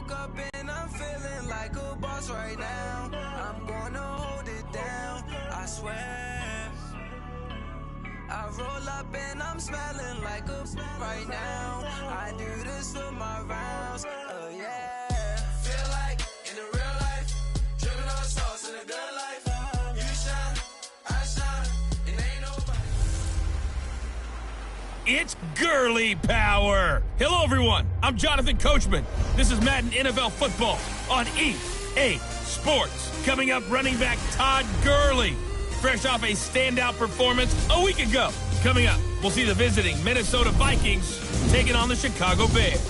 woke up and I'm feeling like a boss right now. I'm gonna hold it down, I swear. I roll up and I'm smelling like a right now. I do this for my rounds, oh yeah. Feel like in the real life, dripping on sauce in the good life. You shine, I shine, it ain't nobody. It's girly power. Hello, everyone. I'm Jonathan Coachman. This is Madden NFL Football on EA Sports. Coming up, running back Todd Gurley, fresh off a standout performance a week ago. Coming up, we'll see the visiting Minnesota Vikings taking on the Chicago Bears.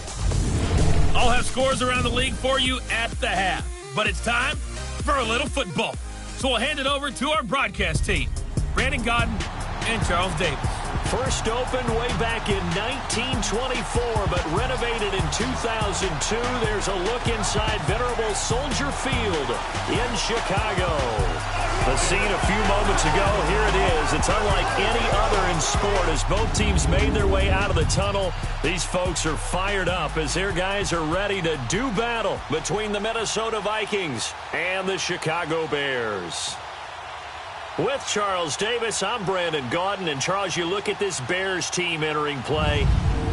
I'll have scores around the league for you at the half. But it's time for a little football. So we'll hand it over to our broadcast team, Brandon Godden and Charles Davis. First opened way back in 1924, but renovated in 2002. There's a look inside venerable Soldier Field in Chicago. The scene a few moments ago, here it is. It's unlike any other in sport as both teams made their way out of the tunnel. These folks are fired up as their guys are ready to do battle between the Minnesota Vikings and the Chicago Bears. With Charles Davis, I'm Brandon Gaudin. And Charles, you look at this Bears team entering play.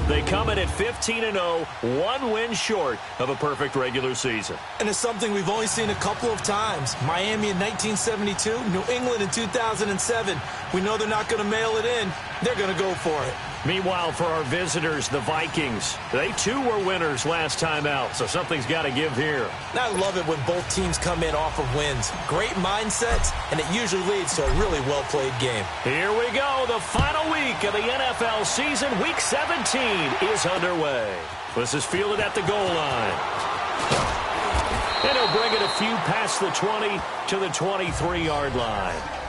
They come in at 15-0, one win short of a perfect regular season. And it's something we've only seen a couple of times. Miami in 1972, New England in 2007. We know they're not going to mail it in. They're going to go for it. Meanwhile, for our visitors, the Vikings, they too were winners last time out, so something's got to give here. I love it when both teams come in off of wins. Great mindsets, and it usually leads to a really well-played game. Here we go. The final week of the NFL season, Week 17, is underway. This is fielded at the goal line. And he'll bring it a few past the 20 to the 23-yard line.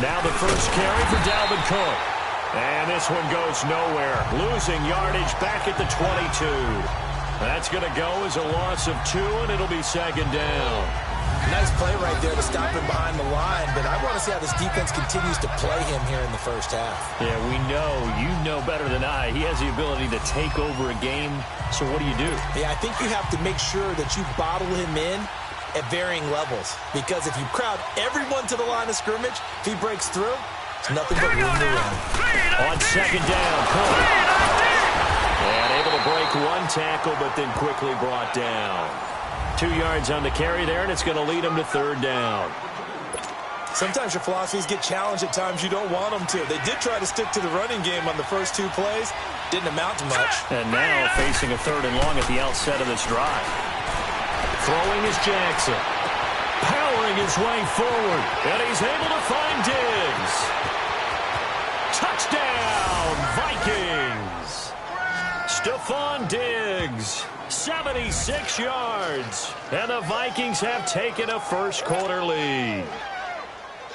Now the first carry for Dalvin Cook. And this one goes nowhere. Losing yardage back at the 22. That's going to go as a loss of 2, and it'll be second down. Nice play right there to stop him behind the line, but I want to see how this defense continues to play him here in the first half. Yeah, we know. You know better than I. He has the ability to take over a game. So what do you do? Yeah, I think you have to make sure that you bottle him in at varying levels, because if you crowd everyone to the line of scrimmage, if he breaks through, it's nothing but room to run. On second down, Cook. And able to break one tackle, but then quickly brought down. 2 yards on the carry there, and it's going to lead him to third down. Sometimes your philosophies get challenged at times you don't want them to. They did try to stick to the running game on the first 2 plays. Didn't amount to much. And now facing a third and long at the outset of this drive. Throwing is Jackson. Powering his way forward. And he's able to find Diggs. Touchdown, Vikings. Stephon Diggs, 76 yards. And the Vikings have taken a first-quarter lead.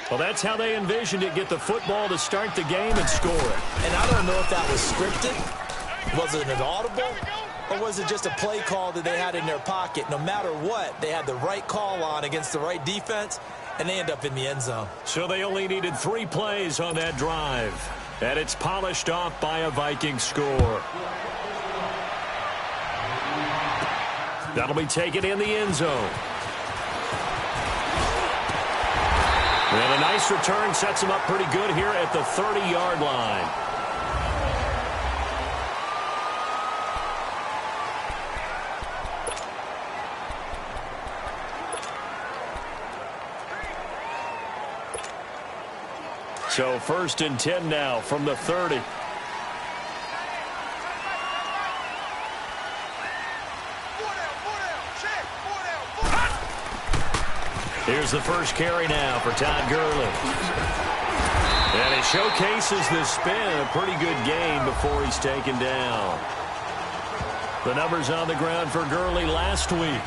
Well, that's how they envisioned it. Get the football to start the game and score it. And I don't know if that was scripted. Was it an audible? Or was it just a play call that they had in their pocket? No matter what, they had the right call on against the right defense, and they end up in the end zone. So they only needed 3 plays on that drive. And it's polished off by a Viking score. That'll be taken in the end zone. And a nice return sets him up pretty good here at the 30-yard line. So first and 10 now from the 30. Here's the first carry now for Todd Gurley. And it showcases the spin. A pretty good game before he's taken down. The numbers on the ground for Gurley last week.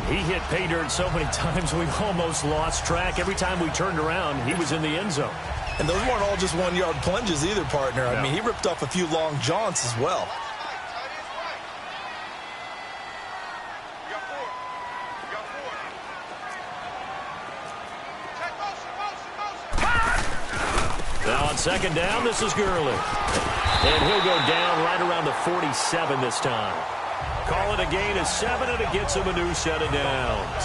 He hit pay dirt so many times we almost lost track. Every time we turned around, he was in the end zone. And those weren't all just one-yard plunges either, partner. I mean, he ripped off a few long jaunts as well. Now on second down, this is Gurley. And he'll go down right around the 47 this time. Call it a gain of 7, and it gets him a new set of downs.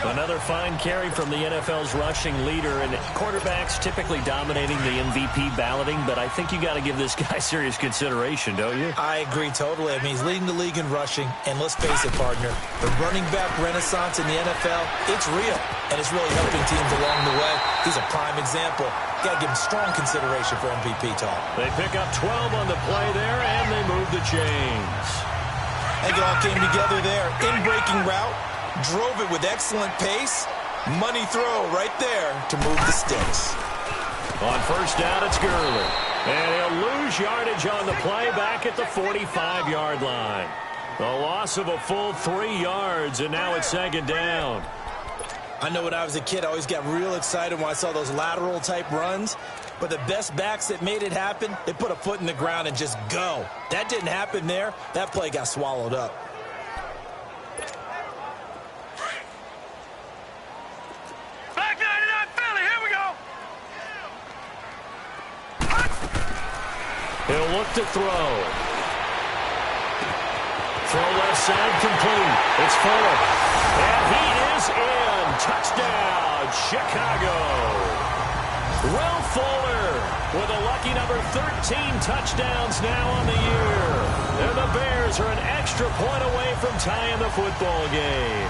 Another fine carry from the NFL's rushing leader, and quarterbacks typically dominating the MVP balloting, but I think you got to give this guy serious consideration, don't you? I agree totally. I mean, he's leading the league in rushing, and let's face it, partner, the running back renaissance in the NFL, it's real, and it's really helping teams along the way. He's a prime example. Got to give him strong consideration for MVP talk. They pick up 12 on the play there, and they move the chains. I think it all came together there. In-breaking route. Drove it with excellent pace. Money throw right there to move the sticks. On first down, it's Gurley. And he'll lose yardage on the play back at the 45-yard line. A loss of a full 3 yards, and now it's second down. I know when I was a kid, I always got real excited when I saw those lateral-type runs. But the best backs that made it happen, they put a foot in the ground and just go. That didn't happen there. That play got swallowed up. He'll look to throw. Throw left side complete. It's Fuller. And he is in. Touchdown, Chicago. Will Fuller with a lucky number 13 touchdowns now on the year. And the Bears are an extra point away from tying the football game.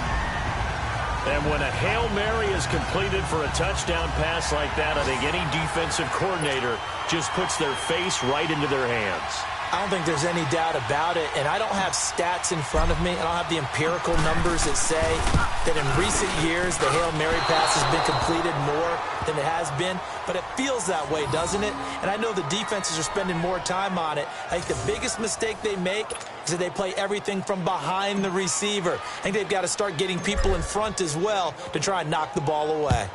And when a Hail Mary is completed for a touchdown pass like that, I think any defensive coordinator just puts their face right into their hands. I don't think there's any doubt about it, and I don't have stats in front of me. I don't have the empirical numbers that say that in recent years the Hail Mary pass has been completed more than it has been, but it feels that way, doesn't it? And I know the defenses are spending more time on it. I think the biggest mistake they make is that they play everything from behind the receiver. I think they've got to start getting people in front as well to try and knock the ball away.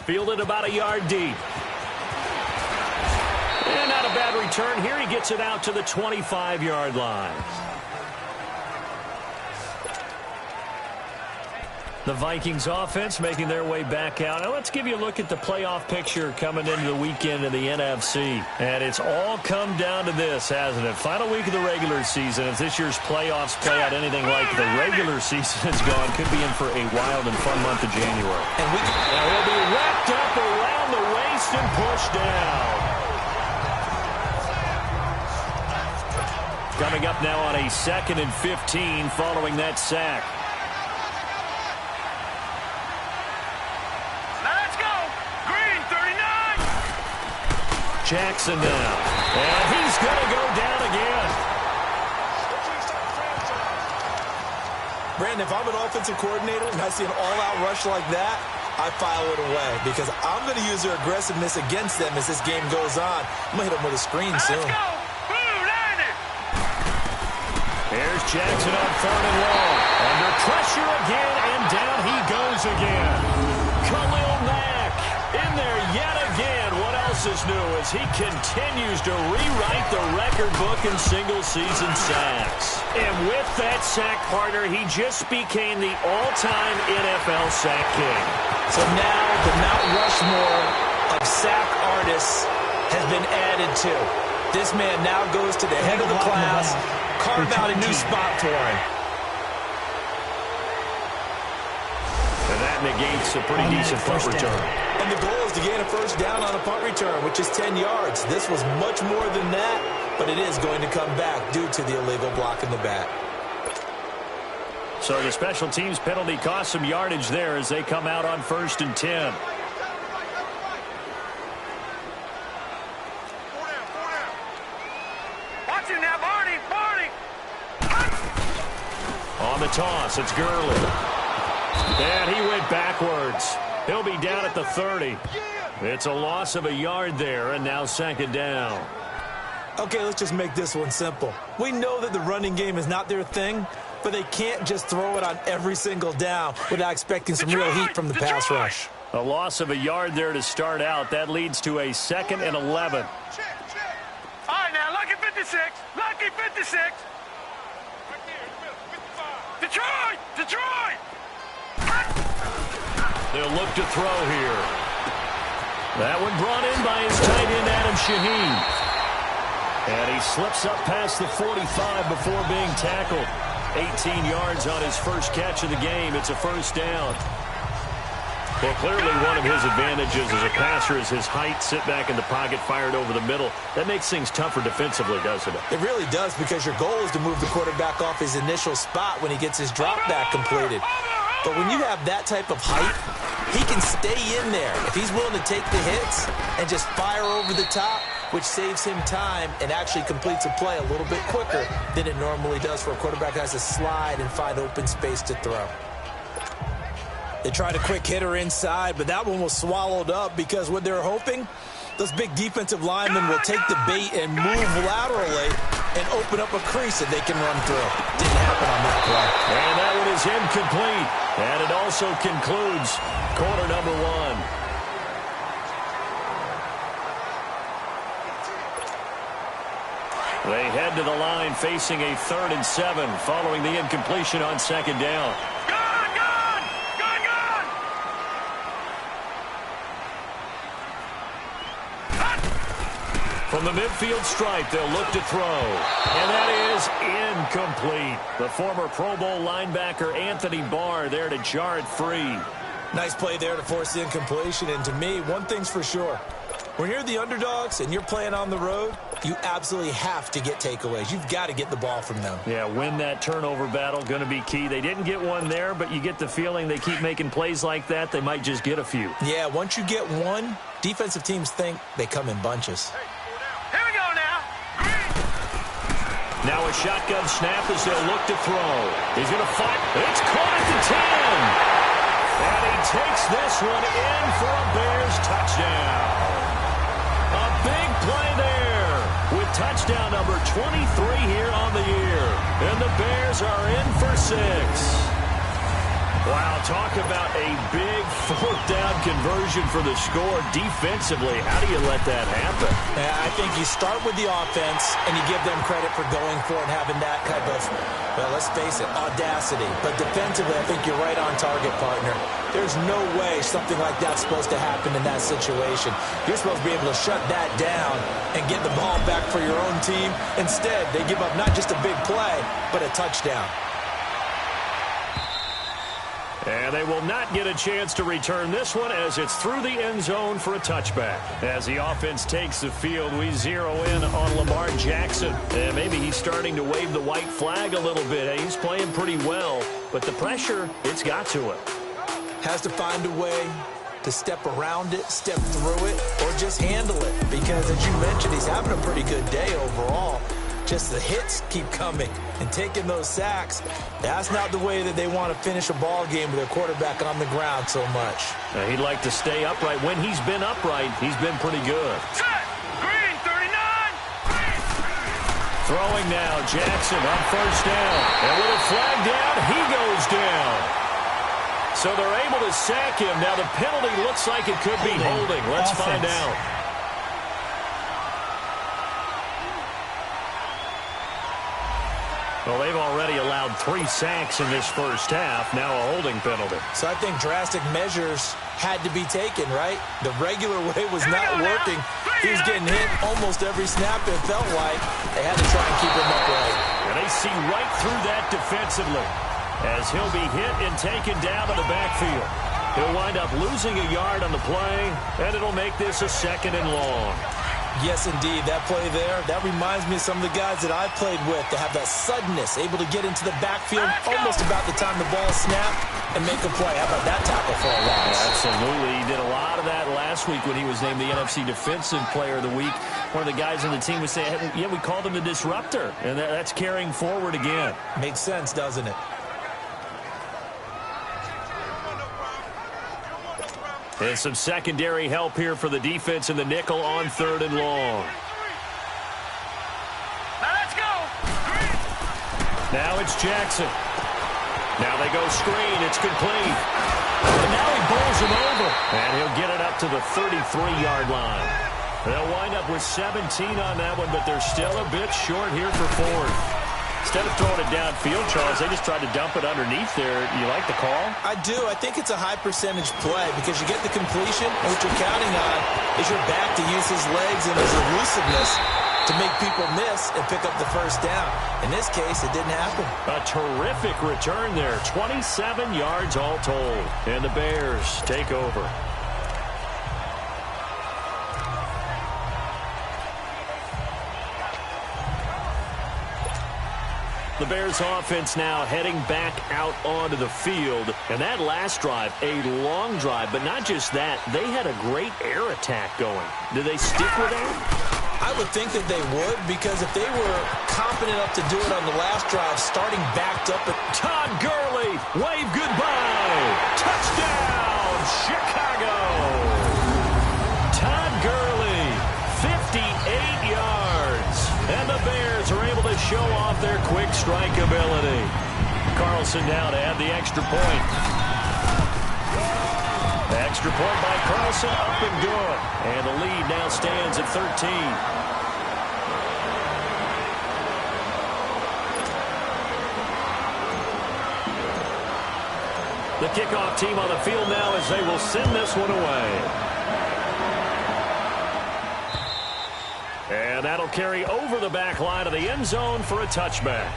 Fielded about a yard deep. And not a bad return here. He gets it out to the 25-yard line. The Vikings offense making their way back out. Now let's give you a look at the playoff picture coming into the weekend in the NFC. And it's all come down to this, hasn't it? Final week of the regular season. If this year's playoffs play out anything like the regular season has gone, could be in for a wild and fun month of January. And he'll be wrapped up around the waist and pushed down. Coming up now on a 2nd and 15 following that sack. Let's go! Green, 39! Jackson now. And he's going to go down again. Brandon, if I'm an offensive coordinator and I see an all-out rush like that, I file it away because I'm going to use their aggressiveness against them as this game goes on. I'm going to hit them with a screen soon. Let's go! Here's Jackson on 3rd and long. Under pressure again, and down he goes again. Khalil Mack in there yet again. What else is new as he continues to rewrite the record book in single-season sacks. And with that sack partner, he just became the all-time NFL sack king. So now the Mount Rushmore of sack artists has been added to. This man now goes to the head of the class. Carve out a new spot for him. And that negates a pretty decent punt return. And the goal is to gain a first down on a punt return, which is 10 yards. This was much more than that, but it is going to come back due to the illegal block in the back. So the special teams penalty cost some yardage there as they come out on 1st and 10. On the toss, it's Gurley. And he went backwards. He'll be down at the 30. It's a loss of a yard there, and now 2nd down. Okay, let's just make this one simple. We know that the running game is not their thing, but they can't just throw it on every single down without expecting some real heat from the pass rush. A loss of a yard there to start out. That leads to a 2nd and 11. All right, now, lucky 56. Lucky 56. Detroit! Detroit! They'll look to throw here. That one brought in by his tight end, Adam Shaheen. And he slips up past the 45 before being tackled. 18 yards on his first catch of the game. It's a first down. Well, clearly one of his advantages as a passer is his height, sit back in the pocket, fired over the middle. That makes things tougher defensively, doesn't it? It really does, because your goal is to move the quarterback off his initial spot when he gets his drop back completed. But when you have that type of height, he can stay in there if he's willing to take the hits and just fire over the top, which saves him time and actually completes a play a little bit quicker than it normally does for a quarterback who has to slide and find open space to throw. They tried a quick hitter inside, but that one was swallowed up because what they're hoping, those big defensive linemen will take the bait and move laterally and open up a crease that they can run through. Didn't happen on that play. And that one is incomplete. And it also concludes quarter number 1. They head to the line facing a 3rd and 7 following the incompletion on 2nd down. From the midfield stripe, they'll look to throw. And that is incomplete. The former Pro Bowl linebacker Anthony Barr there to jar it free. Nice play there to force the incompletion. And to me, one thing's for sure. When you're the underdogs and you're playing on the road, you absolutely have to get takeaways. You've got to get the ball from them. Yeah, win that turnover battle, going to be key. They didn't get one there, but you get the feeling they keep making plays like that, they might just get a few. Yeah, once you get one, defensive teams think they come in bunches. Here we go now. Now a shotgun snap as they'll look to throw. He's going to fight. It's caught at the 10. And he takes this one in for a Bears touchdown. A big play there with touchdown number 23 here on the year. And the Bears are in for 6. Wow, talk about a big 4th down conversion for the score defensively. How do you let that happen? I think you start with the offense and you give them credit for going for it and having that kind of, well, let's face it, audacity. But defensively, I think you're right on target, partner. There's no way something like that's supposed to happen in that situation. You're supposed to be able to shut that down and get the ball back for your own team. Instead, they give up not just a big play, but a touchdown. And they will not get a chance to return this one as it's through the end zone for a touchback. As the offense takes the field, we zero in on Lamar Jackson. And maybe he's starting to wave the white flag a little bit. He's playing pretty well, but the pressure, it's got to him. Has to find a way to step around it, step through it, or just handle it. Because as you mentioned, he's having a pretty good day overall. Just the hits keep coming and taking those sacks. That's not the way that they want to finish a ball game with their quarterback on the ground so much. He'd like to stay upright. When he's been upright, he's been pretty good. Set. Green, 39. Throwing now, Jackson on 1st down. And with a flag down, he goes down. So they're able to sack him. Now the penalty looks like it could be holding. Let's find out. Well, they've already allowed 3 sacks in this first half. Now a holding penalty. So I think drastic measures had to be taken, right? The regular way was not working. He was getting hit almost every snap, it felt like. They had to try and keep him upright. And they see right through that defensively as he'll be hit and taken down to the backfield. He'll wind up losing a yard on the play, and it'll make this a 2nd and long. Yes, indeed. That play there, that reminds me of some of the guys that I've played with to have that suddenness, able to get into the backfield almost about the time the ball snapped and make a play. How about that tackle for a loss? Yeah, absolutely. He did a lot of that last week when he was named the NFC Defensive Player of the Week. One of the guys on the team would say, yeah, we called him the disruptor, and that's carrying forward again. Makes sense, doesn't it? And some secondary help here for the defense in the nickel on 3rd and long. Now it's Jackson. Now they go screen. It's complete. And now he bowls him over. And he'll get it up to the 33-yard line. They'll wind up with 17 on that one, but they're still a bit short here for fourth. Instead of throwing it downfield, Charles, they just tried to dump it underneath there. You like the call? I do. I think it's a high-percentage play because you get the completion, and what you're counting on is your back to use his legs and his elusiveness to make people miss and pick up the first down. In this case, it didn't happen. A terrific return there. 27 yards all told. And the Bears take over. The Bears offense now heading back out onto the field. And that last drive, a long drive, but not just that. They had a great air attack going. Do they stick with that? I would think that they would, because if they were confident enough to do it on the last drive, starting backed up at Todd Gurley, wave goodbye. Touchdown, Chicago. Todd Gurley, 58 yards. And the Bears are able to show off their quick strike ability. Carlson now to add the extra point. Extra point by Carlson, up and good. And the lead now stands at 13. The kickoff team on the field now as they will send this one away. And that'll carry over the back line of the end zone for a touchback.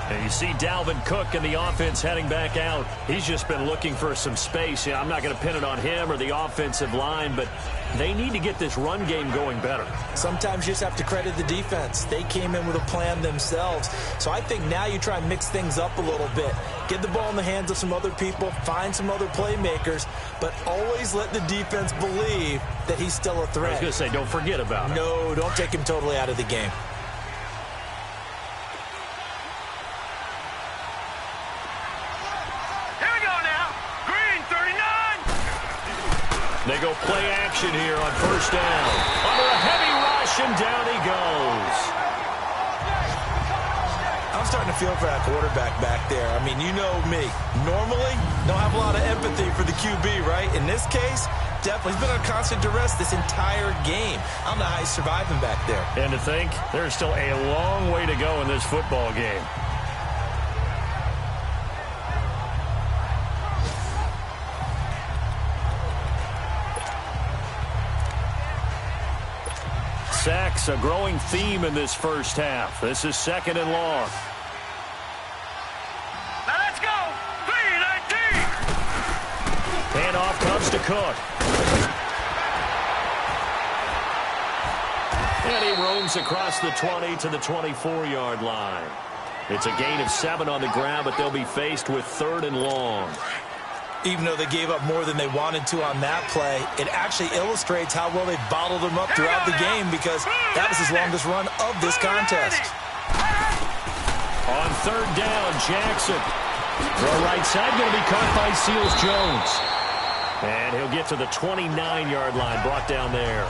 And you see Dalvin Cook and the offense heading back out. He's just been looking for some space. Yeah, I'm not going to pin it on him or the offensive line, but they need to get this run game going better. Sometimes you just have to credit the defense. They came in with a plan themselves. So I think now you try and mix things up a little bit. Get the ball in the hands of some other people, find some other playmakers, but always let the defense believe that he's still a threat. I was going to say, don't forget about it. No, don't take him totally out of the game. They go play action here on first down. Under a heavy rush, and down he goes. I'm starting to feel for that quarterback back there. I mean, you know me. Normally, don't have a lot of empathy for the QB, right? In this case, definitely. He's been on constant duress this entire game. I don't know how he's surviving back there. And to think, there's still a long way to go in this football game. Sacks, a growing theme in this first half. This is second and long. Now let's go. 3-19. Handoff comes to Cook. And he roams across the 20 to the 24-yard line. It's a gain of 7 on the ground, but they'll be faced with third and long. Even though they gave up more than they wanted to on that play, it actually illustrates how well they bottled him up throughout the game, because that was his longest run of this contest. On third down, Jackson. Throw right side, going to be caught by Seals-Jones. And he'll get to the 29-yard line, brought down there.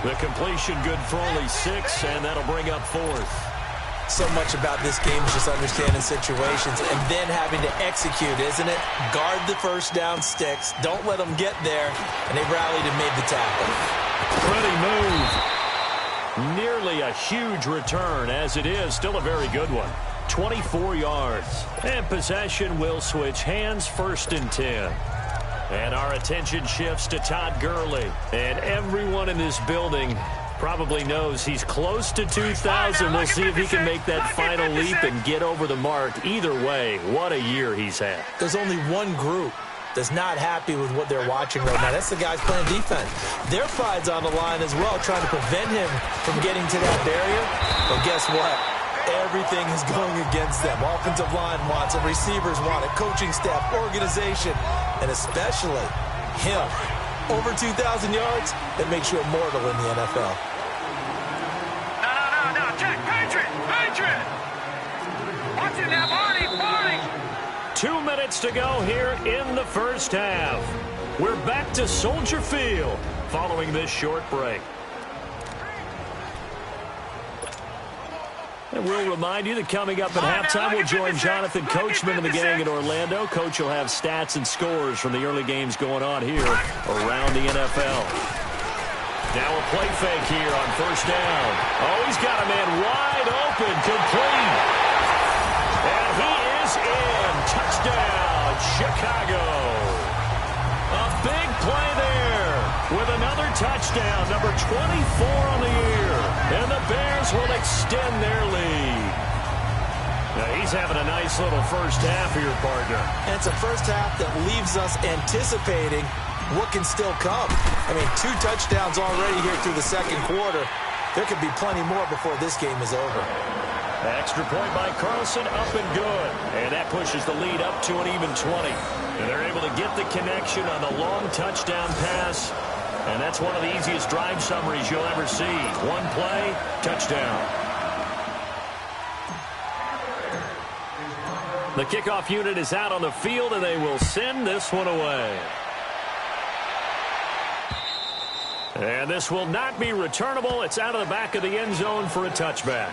The completion good for only 6, and that'll bring up fourth. So much about this game is just understanding situations and then having to execute, isn't it? Guard the first down sticks. Don't let them get there. And they rallied and made the tackle. Pretty move. Nearly a huge return, as it is. Still a very good one. 24 yards. And possession will switch hands, first and 10. And our attention shifts to Todd Gurley. And everyone in this building probably knows he's close to 2,000. We'll see if he can make that final leap and get over the mark. Either way, what a year he's had. There's only one group that's not happy with what they're watching right now. That's the guys playing defense. Their pride's on the line as well, trying to prevent him from getting to that barrier. But guess what? Everything is going against them. Offensive line wants it. Receivers want it. Coaching staff, organization, and especially him. Over 2,000 yards, that makes you immortal in the NFL. No, Jack, Patriot! Watch it now, Barney! 2 minutes to go here in the first half. We're back to Soldier Field following this short break. And we'll remind you that coming up at halftime, we'll join Jonathan Coachman and the gang in Orlando. Coach will have stats and scores from the early games going on here around the NFL. Now a play fake here on first down. Oh, he's got a man wide open, complete. And he is in. Touchdown, Chicago. A big play there with another touchdown, number 24 on the year. And the Bears will extend their lead. Now he's having a nice little first half here, partner. And it's a first half that leaves us anticipating what can still come. I mean, 2 touchdowns already here through the second quarter. There could be plenty more before this game is over. Extra point by Carlson, up and good. And that pushes the lead up to an even 20. And they're able to get the connection on the long touchdown pass. And that's one of the easiest drive summaries you'll ever see. One play, touchdown. The kickoff unit is out on the field, and they will send this one away. And this will not be returnable. It's out of the back of the end zone for a touchback.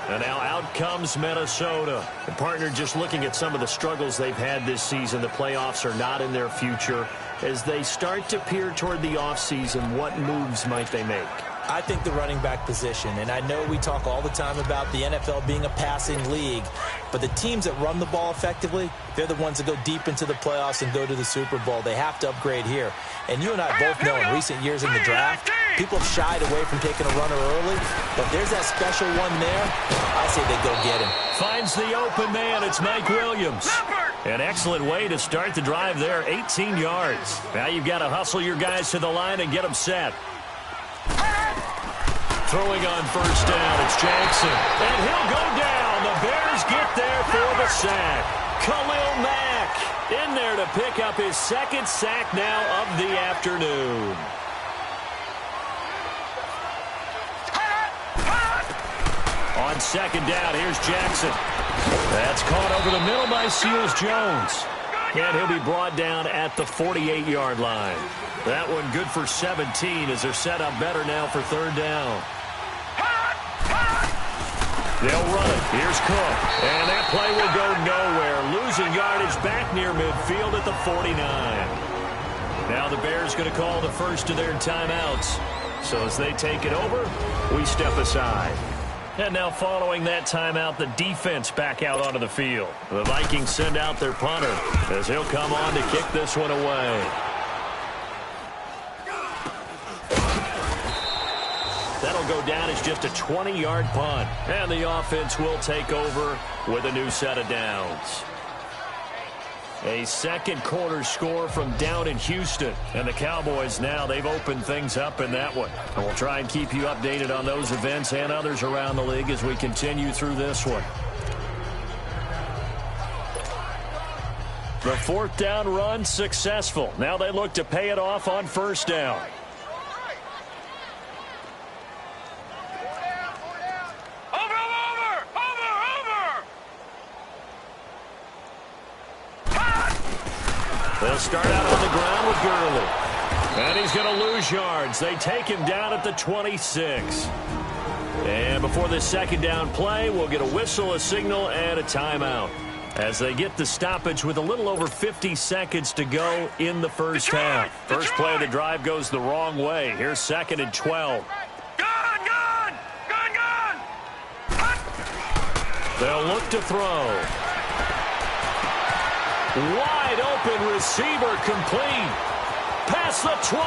And now out comes Minnesota. The partner, just looking at some of the struggles they've had this season, the playoffs are not in their future. As they start to peer toward the offseason, what moves might they make? I think the running back position, and I know we talk all the time about the NFL being a passing league, but the teams that run the ball effectively, they're the ones that go deep into the playoffs and go to the Super Bowl. They have to upgrade here. And you and I both know in recent years in the draft, people have shied away from taking a runner early, but there's that special one there. I say they go get him. Finds the open man. It's Mike Williams. An excellent way to start the drive there, 18 yards. Now you've got to hustle your guys to the line and get them set. Throwing on first down, it's Jackson. And he'll go down. The Bears get there for the sack. Khalil Mack in there to pick up his second sack now of the afternoon. On second down, here's Jackson. That's caught over the middle by Seals-Jones. And he'll be brought down at the 48-yard line. That one good for 17 as they're set up better now for third down. They'll run it. Here's Cook. And that play will go nowhere. Losing yardage back near midfield at the 49. Now the Bears going to call the first of their timeouts. So as they take it over, we step aside. And now following that timeout, the defense back out onto the field. The Vikings send out their punter as he'll come on to kick this one away. That'll go down as just a 20-yard punt. And the offense will take over with a new set of downs. A second quarter score from down in Houston. And the Cowboys now, they've opened things up in that one. And we'll try and keep you updated on those events and others around the league as we continue through this one. The fourth down run successful. Now they look to pay it off on first down. They'll start out on the ground with Gurley. And he's going to lose yards. They take him down at the 26. And before this second down play, we'll get a whistle, a signal, and a timeout. As they get the stoppage with a little over 50 seconds to go in the first half. First play of the drive goes the wrong way. Here's second and 12. Gun! They'll look to throw. Wide open receiver complete. Past the 20.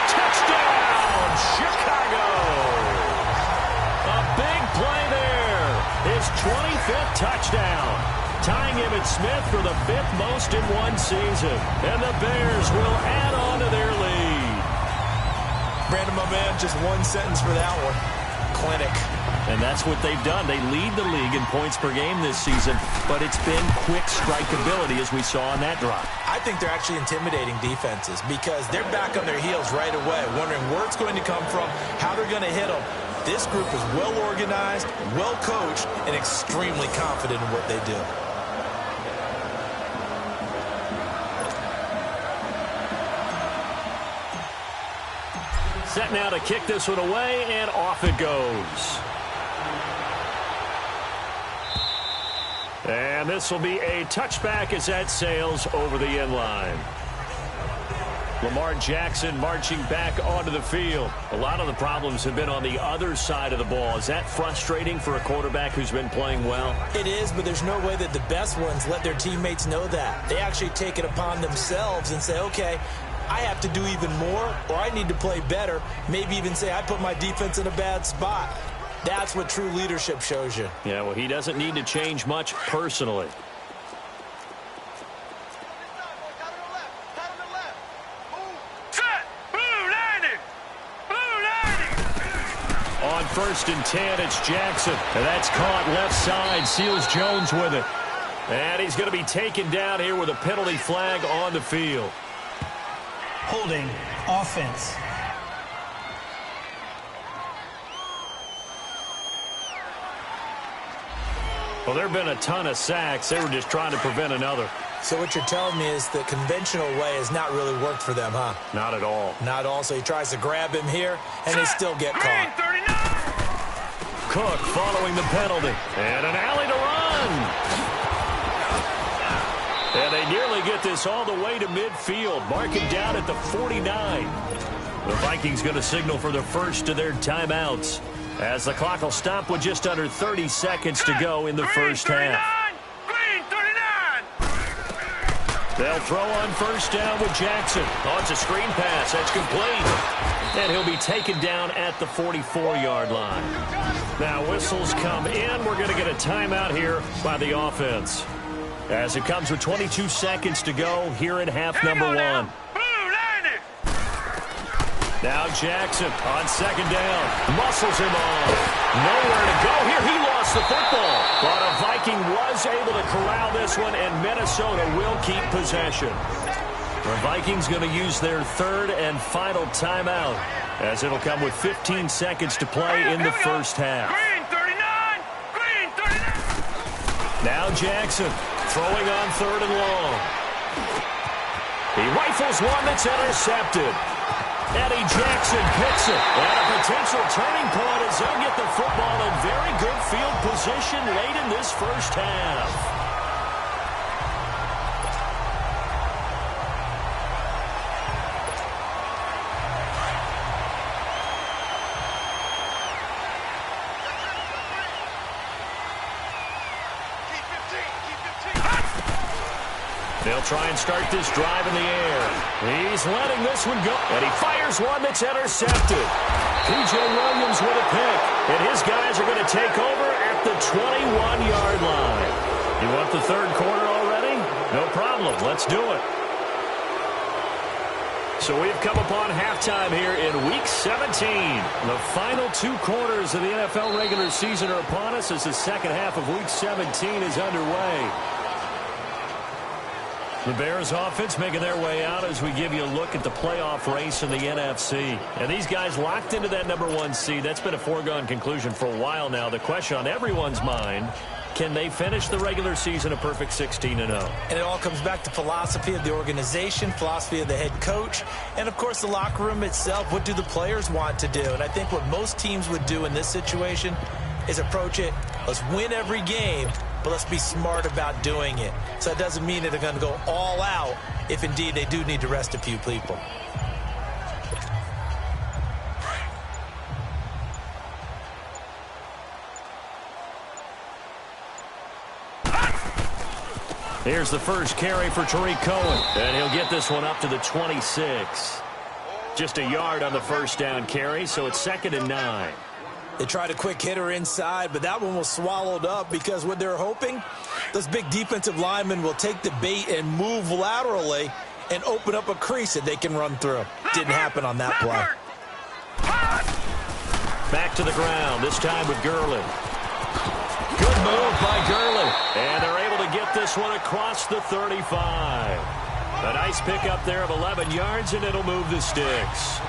Touchdown, Chicago. A big play there. His 25th touchdown. Tying Emmitt Smith for the 5th most in one season. And the Bears will add on to their lead. Brandon, my man, just one sentence for that one. Clinic. And that's what they've done. They lead the league in points per game this season, but it's been quick strikeability as we saw on that drive. I think they're actually intimidating defenses because they're back on their heels right away, wondering where it's going to come from, how they're going to hit them. This group is well organized, well coached, and extremely confident in what they do. Set now to kick this one away, and off it goes. And this will be a touchback as that sails over the end line. Lamar Jackson marching back onto the field. A lot of the problems have been on the other side of the ball. Is that frustrating for a quarterback who's been playing well? It is, but there's no way that the best ones let their teammates know that. They actually take it upon themselves and say, okay, I have to do even more, or I need to play better. Maybe even say I put my defense in a bad spot. That's what true leadership shows you. Yeah, well, he doesn't need to change much personally. On 1st and 10, it's Jackson. And that's caught left side. Seals Jones with it. And he's going to be taken down here with a penalty flag on the field. Holding offense. Well, there have been a ton of sacks. They were just trying to prevent another. So what you're telling me is the conventional way has not really worked for them, huh? Not at all. Not at all. So he tries to grab him here, and they still get caught. Cook following the penalty. And an alley to run. And they nearly get this all the way to midfield. Marking down at the 49. The Vikings going to signal for the first of their timeouts, as the clock will stop with just under 30 seconds to go in the first half. They'll throw on 1st down with Jackson. Oh, it's a screen pass. That's complete. And he'll be taken down at the 44-yard line. Now whistles come in. We're going to get a timeout here by the offense, as it comes with 22 seconds to go here in half number 1. Now Jackson on 2nd down. Muscles him off. Nowhere to go here. He lost the football. But a Viking was able to corral this one, and Minnesota will keep possession. The Vikings going to use their 3rd and final timeout, as it'll come with 15 seconds to play in the first half. Now Jackson throwing on 3rd and long. He rifles one that's intercepted. Eddie Jackson picks it. And a potential turning point as they'll get the football in very good field position late in this first half. They'll try and start this drive in the air. He's letting this one go. And he fires one that's intercepted. P.J. Williams with a pick. And his guys are going to take over at the 21-yard line. You want the 3rd quarter already? No problem. Let's do it. So we've come upon halftime here in Week 17. The final 2 quarters of the NFL regular season are upon us as the second half of Week 17 is underway. The Bears offense making their way out as we give you a look at the playoff race in the NFC. And these guys locked into that number 1 seed. That's been a foregone conclusion for a while now. The question on everyone's mind, can they finish the regular season a perfect 16-0? And it all comes back to philosophy of the organization, philosophy of the head coach, and, of course, the locker room itself. What do the players want to do? And I think what most teams would do in this situation is approach it, let's win every game, but let's be smart about doing it. So that doesn't mean that they're going to go all out if indeed they do need to rest a few people. Here's the first carry for Tariq Cohen, and he'll get this one up to the 26. Just a yard on the first down carry, so it's 2nd and 9. They tried a quick hitter inside, but that one was swallowed up because what they're hoping, those big defensive linemen will take the bait and move laterally and open up a crease that they can run through. Didn't happen on that play. Back to the ground, this time with Gurley. Good move by Gurley. And they're able to get this one across the 35. A nice pickup there of 11 yards, and it'll move the sticks.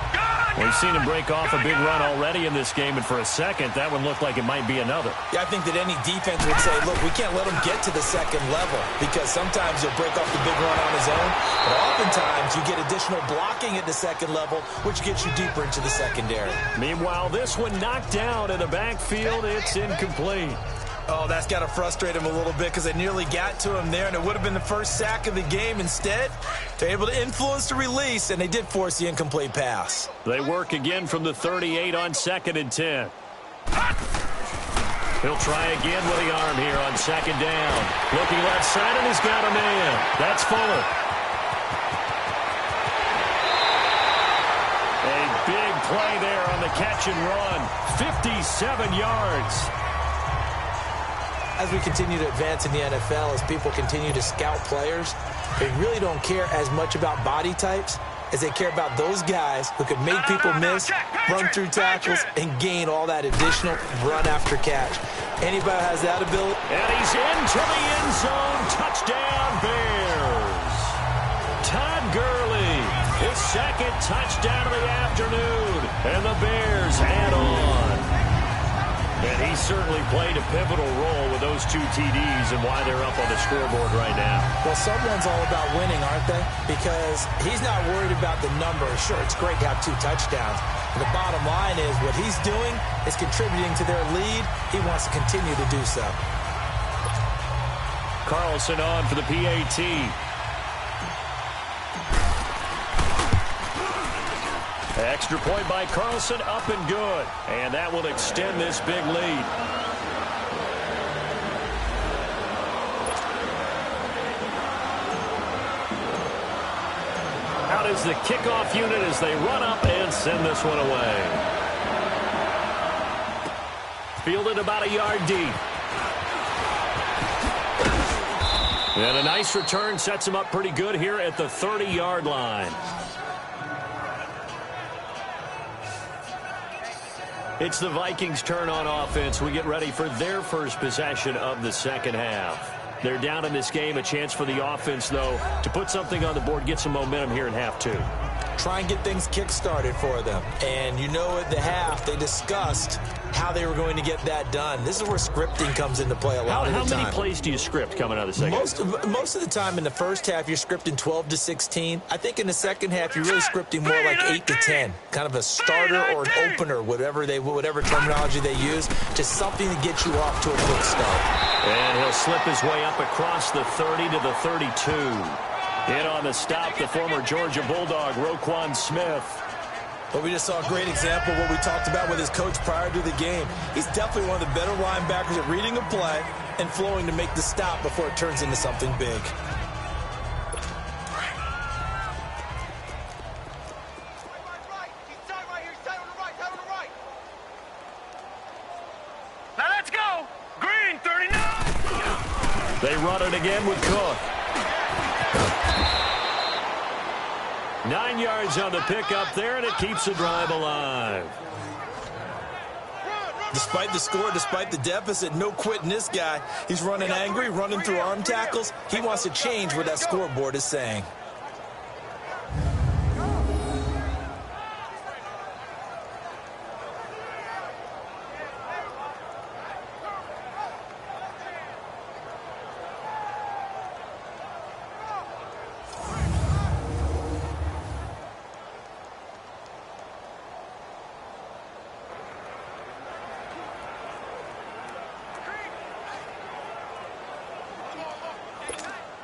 We've seen him break off a big run already in this game, and for a second, that one looked like it might be another. Yeah, I think that any defense would say, look, we can't let him get to the second level because sometimes he'll break off the big run on his own, but oftentimes you get additional blocking at the second level, which gets you deeper into the secondary. Meanwhile, this one knocked down in the backfield. It's incomplete. Oh, that's got to frustrate him a little bit because they nearly got to him there, and it would have been the first sack of the game. Instead, they're able to influence the release, and they did force the incomplete pass. They work again from the 38 on 2nd and 10. He'll try again with the arm here on 2nd down. Looking left side, and he's got a man. That's Fuller. A big play there on the catch and run. 57 yards. As we continue to advance in the NFL, as people continue to scout players, they really don't care as much about body types as they care about those guys who can make people miss, run through tackles, and gain all that additional run after catch. Anybody who has that ability. And he's into the end zone. Touchdown, Bears. Todd Gurley, his 2nd touchdown of the afternoon. And the Bears add on. And he certainly played a pivotal role with those 2 TDs and why they're up on the scoreboard right now. Well, someone's all about winning, aren't they? Because he's not worried about the number. Sure, it's great to have 2 touchdowns. But the bottom line is what he's doing is contributing to their lead. He wants to continue to do so. Carlson on for the PAT. Extra point by Carlson, up and good. And that will extend this big lead. Out is the kickoff unit as they run up and send this one away. Fielded about a yard deep. And a nice return sets him up pretty good here at the 30-yard line. It's the Vikings' turn on offense. We get ready for their first possession of the 2nd half. They're down in this game. A chance for the offense, though, to put something on the board, get some momentum here in half 2. Try and get things kick-started for them. And you know at the half, they discussed how they were going to get that done. This is where scripting comes into play a lot of the time. How many plays do you script coming out of the second half? Most of the time in the first half, you're scripting 12 to 16. I think in the second half, you're really scripting more like 8 to 10. Kind of a starter or an opener, whatever terminology they use. Just something to get you off to a quick start. And he'll slip his way up across the 30 to the 32. In on the stop, the former Georgia Bulldog, Roquan Smith. But we just saw a great example of what we talked about with his coach prior to the game. He's definitely one of the better linebackers at reading a play and flowing to make the stop before it turns into something big. Now let's go. Green, 39. They run it again with Cook. 9 yards on the pickup there, and it keeps the drive alive. Despite the score, despite the deficit, no quitting this guy. He's running angry, running through arm tackles. He wants to change what that scoreboard is saying.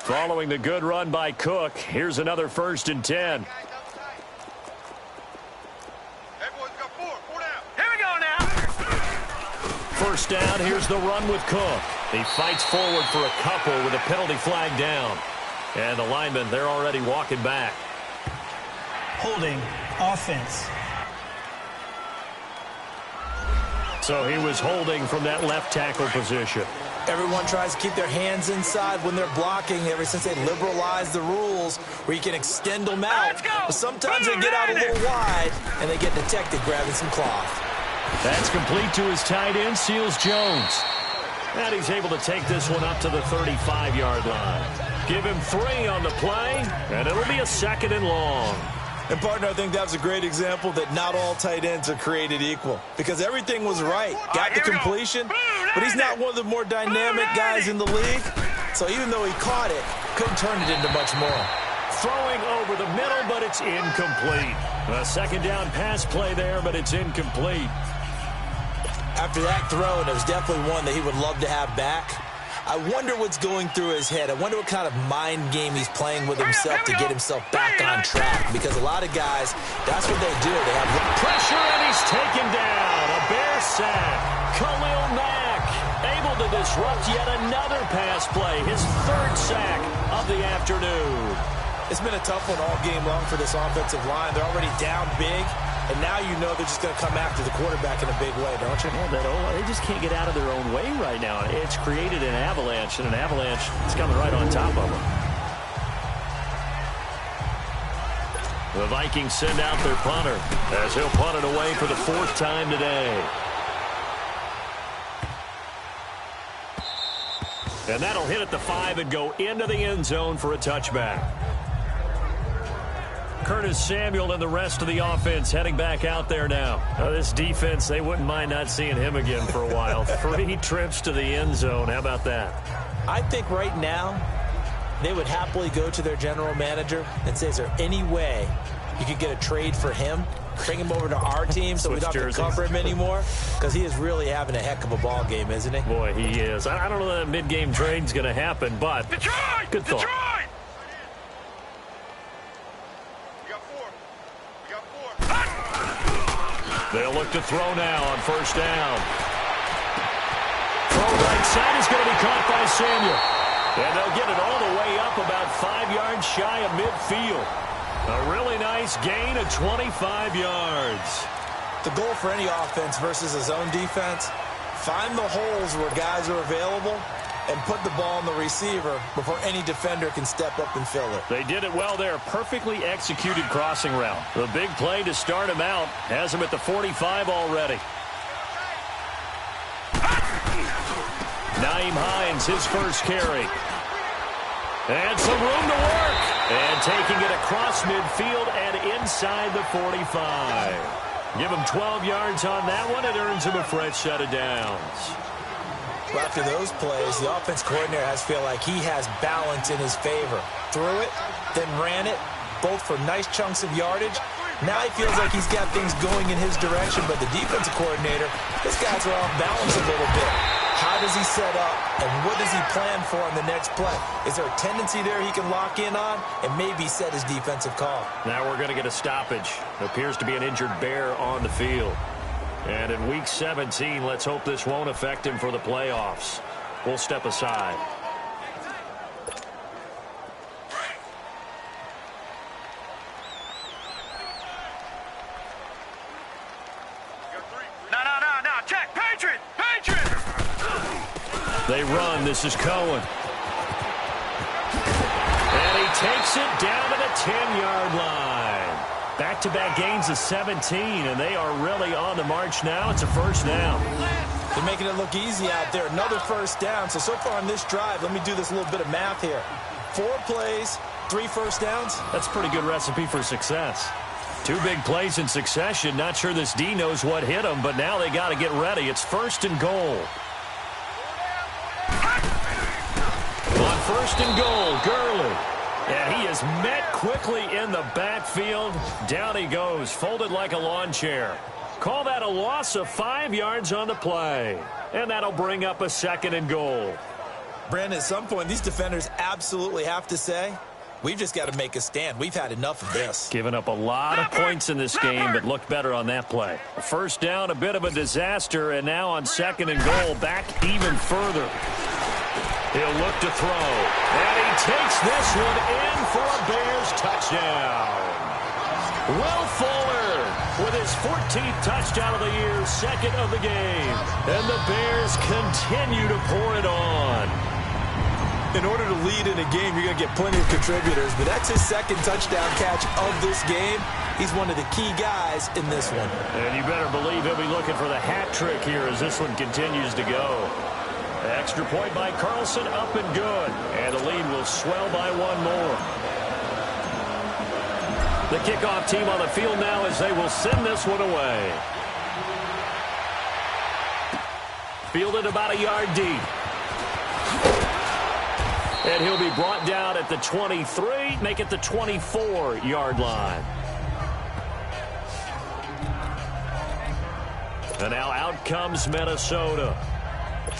Following the good run by Cook, here's another 1st and 10. Here we go now. First down, here's the run with Cook. He fights forward for a couple with a penalty flag down. And the linemen, they're already walking back. Holding offense. So he was holding from that left tackle position. Everyone tries to keep their hands inside when they're blocking ever since they liberalized the rules where you can extend them out. But sometimes they get out a little wide and they get detected grabbing some cloth. That's complete to his tight end, Seals Jones. And he's able to take this one up to the 35-yard line. Give him 3 on the play, and it'll be a 2nd and long. And, partner, I think that was a great example that not all tight ends are created equal because everything was right. Got the completion, but he's not one of the more dynamic guys in the league. So even though he caught it, couldn't turn it into much more. Throwing over the middle, but it's incomplete. A 2nd down pass play there, but it's incomplete. after that throw, and it was definitely one that he would love to have back. I wonder what's going through his head. I wonder what kind of mind game he's playing with himself to get himself back on track. Because a lot of guys, that's what they do. They have pressure, and he's taken down. A Bear sack. Khalil Mack able to disrupt yet another pass play. His third sack of the afternoon. It's been a tough one all game long for this offensive line. They're already down big. And now you know they're just going to come after the quarterback in a big way, don't you? Well, they just can't get out of their own way right now. It's created an avalanche, and an avalanche is coming right on top of them. The Vikings send out their punter as he'll punt it away for the fourth time today. And that'll hit at the 5 and go into the end zone for a touchback. Curtis Samuel and the rest of the offense heading back out there now. This defense, they wouldn't mind not seeing him again for a while. 3 trips to the end zone. How about that? I think right now they would happily go to their general manager and say, is there any way you could get a trade for him? Bring him over to our team so we don't have to cover him anymore? Because he is really having a heck of a ball game, isn't he? Boy, he is. I don't know that mid-game trade's going to happen, but Detroit! Good thought. Detroit! They'll look to throw now on first down. Throw right side is going to be caught by Samuel. And they'll get it all the way up about 5 yards shy of midfield. A really nice gain of 25 yards. The goal for any offense versus a zone defense, find the holes where guys are available and put the ball on the receiver before any defender can step up and fill it. They did it well there. Perfectly executed crossing route. The big play to start him out has him at the 45 already. Nyheim Hines, his first carry. And some room to work. And taking it across midfield and inside the 45. Give him 12 yards on that one. It earns him a fresh set of downs. Well, after those plays, the offense coordinator has feel like he has balance in his favor. Threw it, then ran it, both for nice chunks of yardage. Now he feels like he's got things going in his direction, but the defensive coordinator, his guys are off balance a little bit. How does he set up, and what does he plan for on the next play? Is there a tendency there he can lock in on and maybe set his defensive call? Now we're going to get a stoppage. Appears to be an injured Bear on the field. And in Week 17, let's hope this won't affect him for the playoffs. We'll step aside. No. Check. Patriot. They run. This is Cohen. And he takes it down to the 10-yard line. Back-to-back gains of 17, and they are really on the march now. It's a first down. They're making it look easy out there. Another first down. So far on this drive, let me do this little bit of math here. 4 plays, 3 first downs. That's a pretty good recipe for success. 2 big plays in succession. Not sure this D knows what hit them, but now they got to get ready. It's first and goal. On first and goal, Gurley. And he is met quickly in the backfield. Down he goes, folded like a lawn chair. Call that a loss of 5 yards on the play. And that'll bring up a second and goal. Brandon, at some point, these defenders absolutely have to say, we've just got to make a stand. We've had enough of this. Giving up a lot of points in this game, but looked better on that play. First down, a bit of a disaster, and now on second and goal, back even further. He'll look to throw, and he takes this one in for a Bears touchdown. Will Fuller with his 14th touchdown of the year, second of the game. And the Bears continue to pour it on. In order to lead in a game, you're going to get plenty of contributors, but that's his second touchdown catch of this game. He's one of the key guys in this one. And you better believe he'll be looking for the hat trick here as this one continues to go. Extra point by Carlson, up and good. And the lead will swell by 1 more. The kickoff team on the field now as they will send this one away. Fielded about a yard deep. And he'll be brought down at the 23, make it the 24-yard line. And now out comes Minnesota.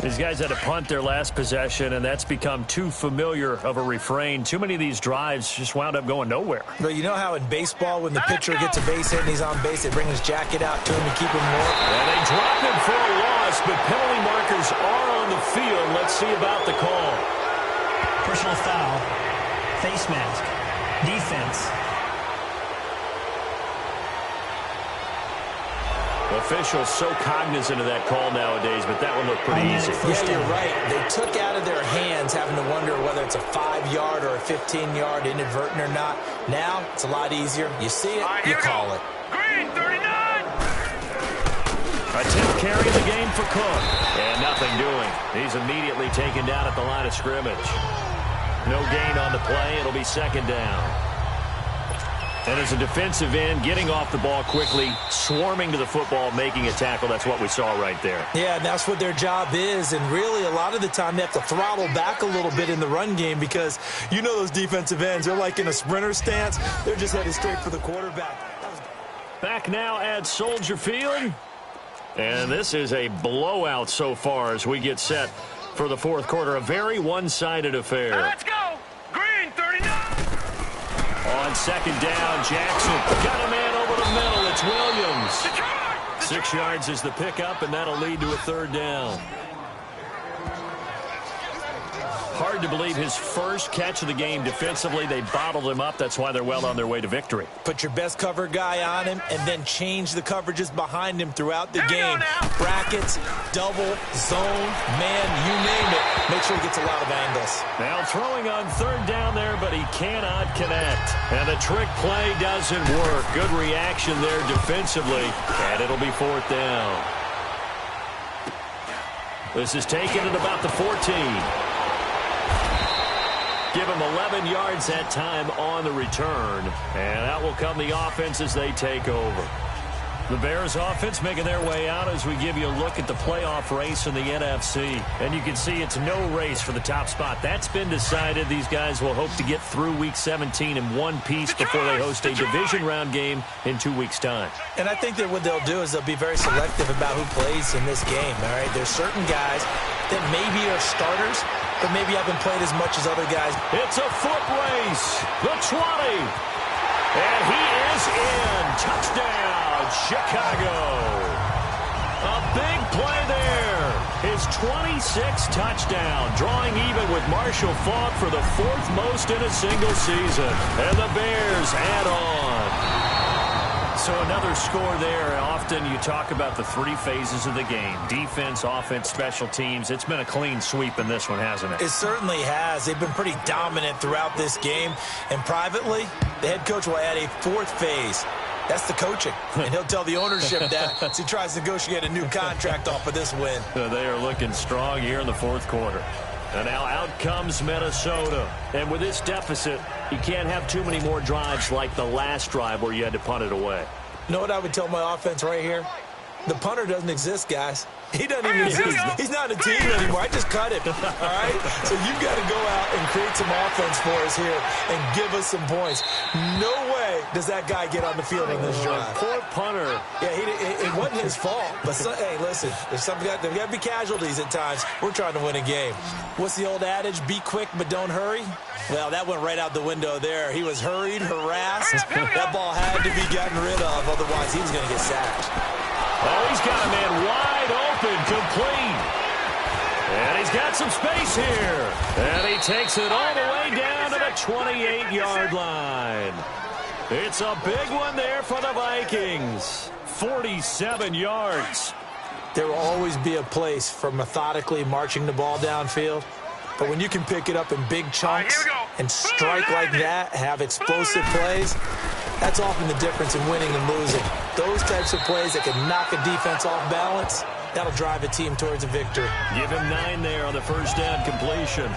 These guys had to punt their last possession, and that's become too familiar of a refrain. Too many of these drives just wound up going nowhere. But you know how in baseball, when the pitcher gets a base hit and he's on base, they bring his jacket out to him and keep him warm? And they drop him for a loss, but penalty markers are on the field. Let's see about the call. Personal foul. Face mask. Defense. Officials so cognizant of that call nowadays, but that one looked pretty easy. Yeah, you're right. They took out of their hands having to wonder whether it's a 5-yard or a 15-yard inadvertent or not. Now, it's a lot easier. You see it, you call it. Green, 39! Attempt carrying the game for Cook. And nothing doing. He's immediately taken down at the line of scrimmage. No gain on the play. It'll be second down. And as a defensive end, getting off the ball quickly, swarming to the football, making a tackle. That's what we saw right there. Yeah, and that's what their job is. And really, a lot of the time, they have to throttle back a little bit in the run game because you know those defensive ends, they're like in a sprinter stance. They're just headed straight for the quarterback. Back now at Soldier Field. And this is a blowout so far as we get set for the fourth quarter. A very one-sided affair. Let's go! Green, 39! On second down, Jackson got a man over the middle. It's Williams. 6 yards is the pickup, and that'll lead to a third down. Hard to believe his first catch of the game defensively. They bottled him up. That's why they're well on their way to victory. Put your best cover guy on him and then change the coverages behind him throughout the game. Brackets, double, zone, man, you name it. Make sure he gets a lot of angles. Now throwing on third down there, but he cannot connect. And the trick play doesn't work. Good reaction there defensively, and it'll be fourth down. This is taken at about the 14. Give him 11 yards that time on the return. And out will come the offense as they take over. The Bears offense making their way out as we give you a look at the playoff race in the NFC. And you can see it's no race for the top spot. That's been decided. These guys will hope to get through Week 17 in one piece before they host a division round game in 2 weeks' time. And I think that what they'll do is they'll be very selective about who plays in this game. All right, there's certain guys that maybe are starters, but maybe haven't played as much as other guys. It's a foot race. The 20. And he is in. Touchdown, Chicago. A big play there. His 26th touchdown, drawing even with Marshall Faulk for the 4th most in a single season. And the Bears add on. So another score there. Often you talk about the 3 phases of the game. Defense, offense, special teams. It's been a clean sweep in this one, hasn't it? It certainly has. They've been pretty dominant throughout this game. And privately, the head coach will add a 4th phase. That's the coaching. And he'll tell the ownership that as he tries to negotiate a new contract off of this win. They are looking strong here in the fourth quarter. And now out comes Minnesota. And with this deficit, you can't have too many more drives like the last drive where you had to punt it away. You know what I would tell my offense right here? The punter doesn't exist, guys. He doesn't even exist. He's not a team anymore. I just cut him. All right? So you've got to go out and create some offense for us here and give us some points. No way does that guy get on the field on this drive. Poor punter. Yeah, it wasn't his fault. But, hey, listen, there's got to be casualties at times. We're trying to win a game. What's the old adage? Be quick, but don't hurry. Well, that went right out the window there. He was hurried, harassed. That ball had to be gotten rid of. Otherwise, he was going to get sacked. Oh, he's got a man wide open, complete. And he's got some space here. And he takes it all the way down to the 28-yard line. It's a big one there for the Vikings. 47 yards. There will always be a place for methodically marching the ball downfield. But when you can pick it up in big chunks and strike like that, have explosive plays, that's often the difference in winning and losing. Those types of plays that can knock a defense off balance, that'll drive a team towards a victory. Give him 9 there on the first down completion.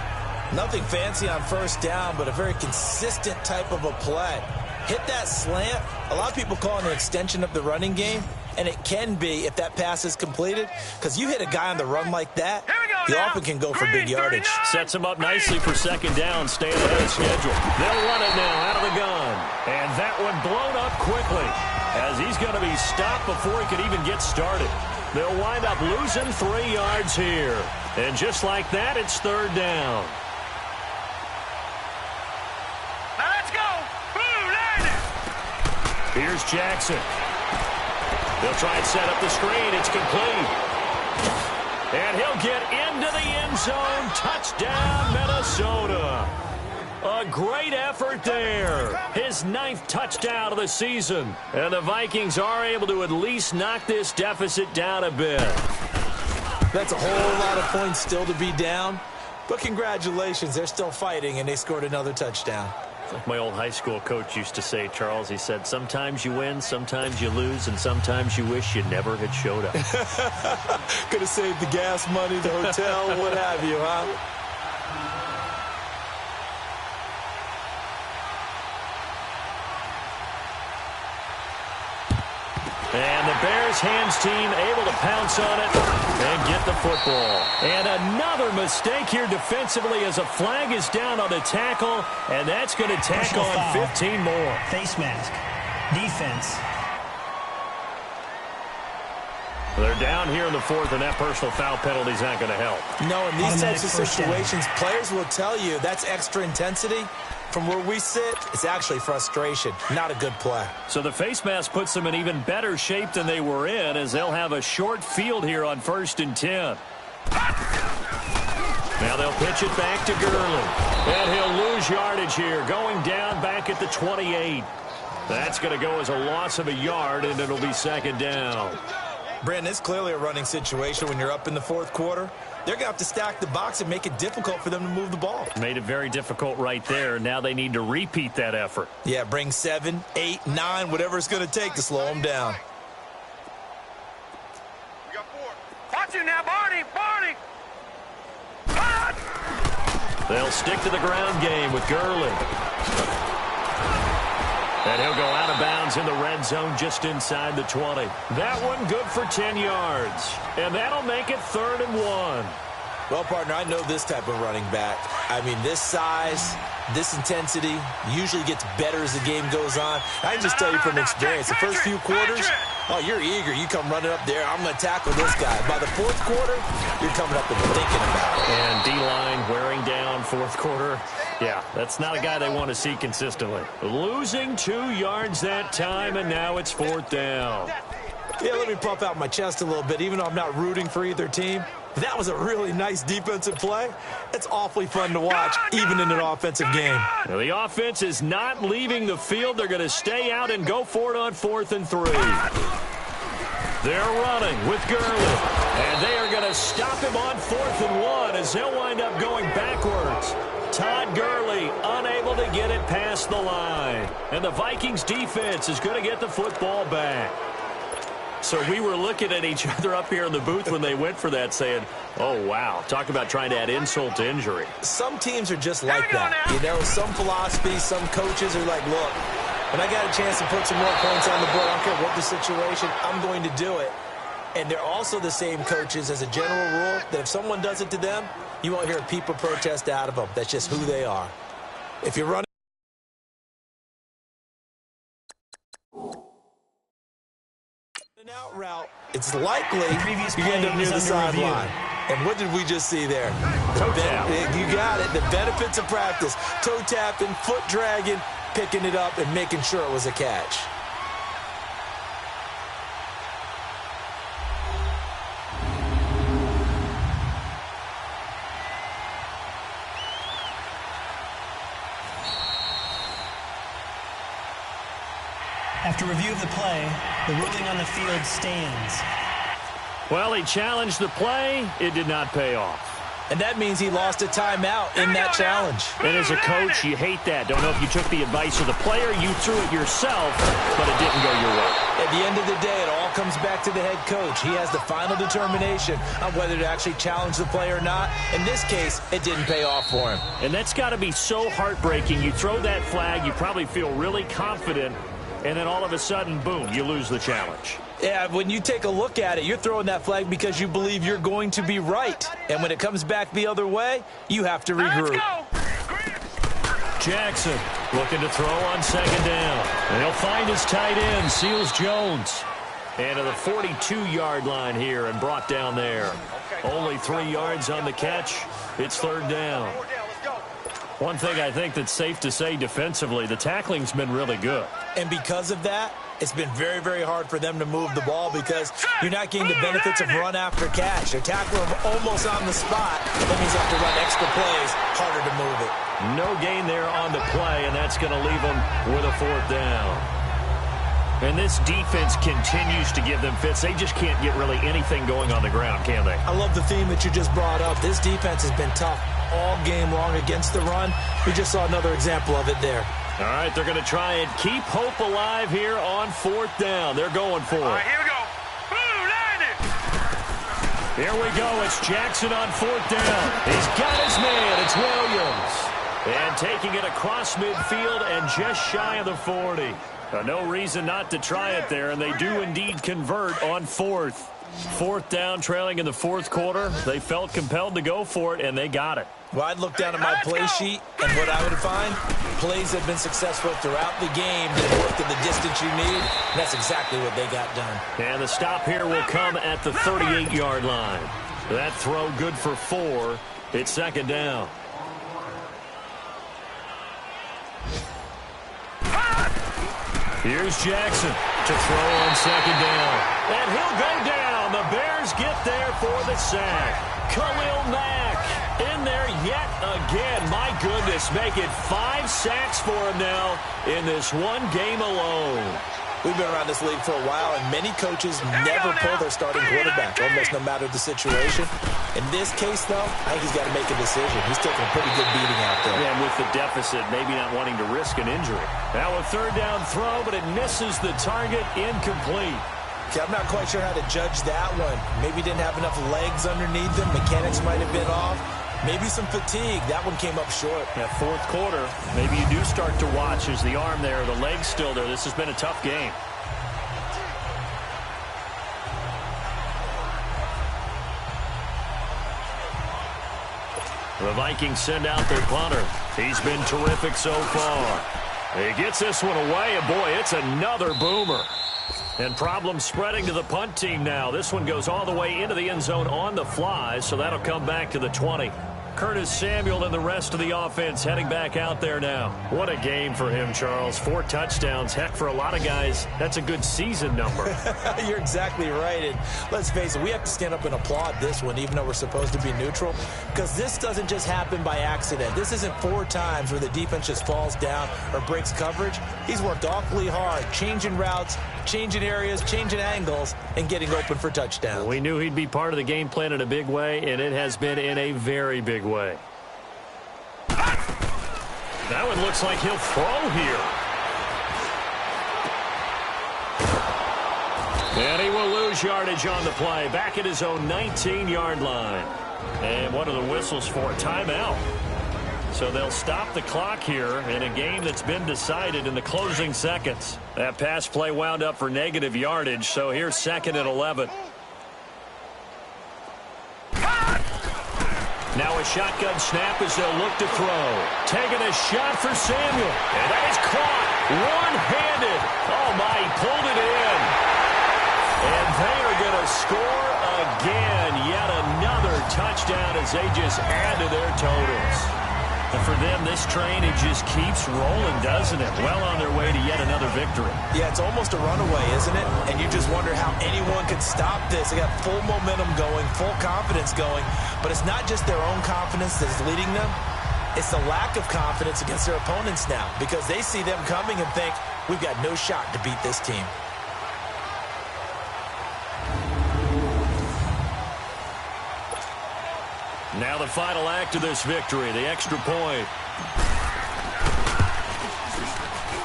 Nothing fancy on first down, but a very consistent type of a play. Hit that slant. A lot of people call it an extension of the running game, and it can be if that pass is completed, because you hit a guy on the run like that, he often can go for big yardage. Sets him up nicely for second down, staying ahead of schedule. They'll run it now out of the gun. And that one blown up quickly as he's going to be stopped before he could even get started. They'll wind up losing 3 yards here. And just like that, it's 3rd down. Now let's go. Boom, line it. Here's Jackson. They'll try and set up the screen. It's complete. And he'll get into the end zone. Touchdown, Minnesota. A great effort there. His 9th touchdown of the season. And the Vikings are able to at least knock this deficit down a bit. That's a whole lot of points still to be down. But congratulations, they're still fighting, and they scored another touchdown. Like my old high school coach used to say, Charles, he said, sometimes you win, sometimes you lose, and sometimes you wish you never had showed up. Could have saved the gas money, the hotel, what have you, huh? And the Bears hands team able to pounce on it and get the football. And another mistake here defensively as a flag is down on the tackle, and that's going to tack on 15 more. Face mask. Defense. They're down here in the 4th, and that personal foul penalty is not going to help. No, in these types of situations, players will tell you that's extra intensity. From where we sit, it's actually frustration, not a good play. So the face mask puts them in even better shape than they were in, as they'll have a short field here on 1st and 10. Now they'll pitch it back to Gurley. And he'll lose yardage here, going down back at the 28. That's going to go as a loss of a yard, and it'll be 2nd down. Brandon, it's clearly a running situation when you're up in the 4th quarter. They're going to have to stack the box and make it difficult for them to move the ball. Made it very difficult right there. Now they need to repeat that effort. Yeah, bring 7, 8, 9, whatever it's going to take to slow them down. We got 4. Watch it now, Barney. Barney. Cut! They'll stick to the ground game with Gurley. And he'll go out of bounds in the red zone just inside the 20. That one good for 10 yards. And that'll make it 3rd and 1. Well, partner, I know this type of running back. I mean, this size, this intensity usually gets better as the game goes on. I can just tell you from experience, the first few quarters, oh, you're eager. You come running up there, I'm going to tackle this guy. By the 4th quarter, you're coming up and thinking about it. And D-line wearing down 4th quarter. Yeah, that's not a guy they want to see consistently. Losing 2 yards that time, and now it's 4th down. Yeah, let me puff out my chest a little bit, even though I'm not rooting for either team. That was a really nice defensive play. It's awfully fun to watch, even in an offensive game. Now, the offense is not leaving the field. They're going to stay out and go for it on 4th and 3. They're running with Gurley. And they are going to stop him on 4th and 1 as he'll wind up going backwards. Todd Gurley unable to get it past the line. And the Vikings defense is going to get the football back. So we were looking at each other up here in the booth when they went for that saying, oh, wow, talk about trying to add insult to injury. Some teams are just like that. You know, some philosophies, some coaches are like, look, when I got a chance to put some more points on the board, I don't care what the situation, I'm going to do it. And they're also the same coaches as a general rule that if someone does it to them, you won't hear a peep of protest out of them. That's just who they are. If you're running an out route, it's likely you end up near the sideline. And what did we just see there? Toe tap. You got it. The benefits of practice. Toe tapping, foot dragging, picking it up, and making sure it was a catch. After review of the play, the ruling on the field stands. Well, he challenged the play. It did not pay off. And that means he lost a timeout in that challenge. And as a coach, you hate that. Don't know if you took the advice of the player. You threw it yourself, but it didn't go your way. At the end of the day, it all comes back to the head coach. He has the final determination on whether to actually challenge the play or not. In this case, it didn't pay off for him. And that's got to be so heartbreaking. You throw that flag, you probably feel really confident, and then all of a sudden, boom, you lose the challenge. Yeah, when you take a look at it, you're throwing that flag because you believe you're going to be right. And when it comes back the other way, you have to regroup. Jackson looking to throw on 2nd down. And he'll find his tight end, Seals Jones. And to the 42-yard line here and brought down there. Only 3 yards on the catch. It's third down. One thing I think that's safe to say defensively, the tackling's been really good. And because of that, it's been very, very hard for them to move the ball because you're not getting the benefits of run after catch. They're tackling them almost on the spot. That means you have to run extra plays, harder to move it. No gain there on the play, and that's going to leave them with a fourth down. And this defense continues to give them fits. They just can't get really anything going on the ground, can they? I love the theme that you just brought up. This defense has been tough all game long against the run. We just saw another example of it there. All right, they're going to try and keep hope alive here on fourth down. They're going for it. All right, here we go. Blue, line it. Here we go. It's Jackson on fourth down. He's got his man. It's Williams. And taking it across midfield and just shy of the 40. No reason not to try it there, and they do indeed convert on fourth. Fourth down, trailing in the fourth quarter. They felt compelled to go for it, and they got it. Well, I'd look down at my play sheet, and what I would find, plays have been successful throughout the game that worked at the distance you need, and that's exactly what they got done. And the stop here will come at the 38-yard line. That throw good for 4. It's second down. Here's Jackson to throw on second down. And he'll go down. The Bears get there for the sack. Khalil Mack in there yet again. My goodness, make it 5 sacks for him now in this one game alone. We've been around this league for a while, and many coaches never pull their starting quarterback, almost no matter the situation. In this case, though, I think he's got to make a decision. He's taking a pretty good beating out there. Yeah, and with the deficit, maybe not wanting to risk an injury. Now a third down throw, but it misses the target, incomplete. Okay, I'm not quite sure how to judge that one. Maybe didn't have enough legs underneath him. Mechanics might have been off. Maybe some fatigue. That one came up short. That fourth quarter, maybe you do start to watch as the arm there, the leg's still there. This has been a tough game. The Vikings send out their punter. He's been terrific so far. He gets this one away, and boy, it's another boomer. And problems spreading to the punt team now. This one goes all the way into the end zone on the fly, so that'll come back to the 20. Curtis Samuel and the rest of the offense heading back out there now. What a game for him, Charles. 4 touchdowns. Heck, for a lot of guys, that's a good season number. You're exactly right. And let's face it, we have to stand up and applaud this one, even though we're supposed to be neutral, because this doesn't just happen by accident. This isn't 4 times where the defense just falls down or breaks coverage. He's worked awfully hard, changing routes, changing areas, changing angles, and getting open for touchdowns. We knew he'd be part of the game plan in a big way, and it has been in a very big way. That one looks like he'll throw here. And he will lose yardage on the play. Back at his own 19-yard line. And what are the whistles for? Timeout. So they'll stop the clock here in a game that's been decided in the closing seconds. That pass play wound up for negative yardage, so here's second and 11. Now a shotgun snap as they'll look to throw. Taking a shot for Samuel. And that is caught one-handed. Oh, my, he pulled it in. And they are going to score again. Yet another touchdown as they just add to their totals. And for them, this train, it just keeps rolling, doesn't it? Well on their way to yet another victory. Yeah, it's almost a runaway, isn't it? And you just wonder how anyone could stop this. They got full momentum going, full confidence going. But it's not just their own confidence that's leading them. It's the lack of confidence against their opponents now, because they see them coming and think, we've got no shot to beat this team. Now the final act of this victory, the extra point.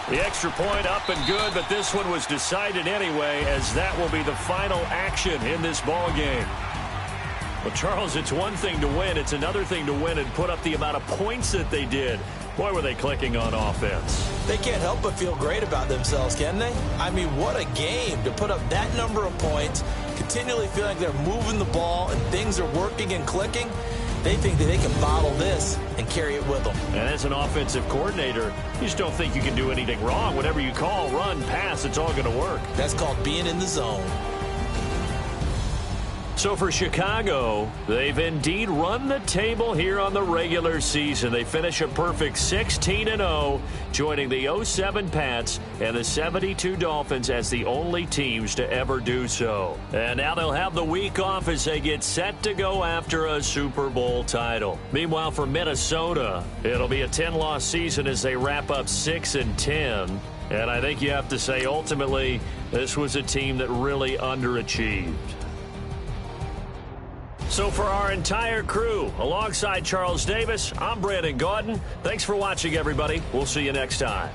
The extra point up and good, but this one was decided anyway, as that will be the final action in this ball game. Well, Charles, it's one thing to win. It's another thing to win and put up the amount of points that they did. Boy, were they clicking on offense. They can't help but feel great about themselves, can they? I mean, what a game to put up that number of points, continually feeling like they're moving the ball and things are working and clicking. They think that they can bottle this and carry it with them. And as an offensive coordinator, you just don't think you can do anything wrong. Whatever you call, run, pass, it's all going to work. That's called being in the zone. So for Chicago, they've indeed run the table here on the regular season. They finish a perfect 16-0, joining the 07 Pats and the 72 Dolphins as the only teams to ever do so. And now they'll have the week off as they get set to go after a Super Bowl title. Meanwhile, for Minnesota, it'll be a 10-loss season as they wrap up 6-10. And I think you have to say, ultimately, this was a team that really underachieved. So for our entire crew, alongside Charles Davis, I'm Brandon Gaudin. Thanks for watching, everybody. We'll see you next time.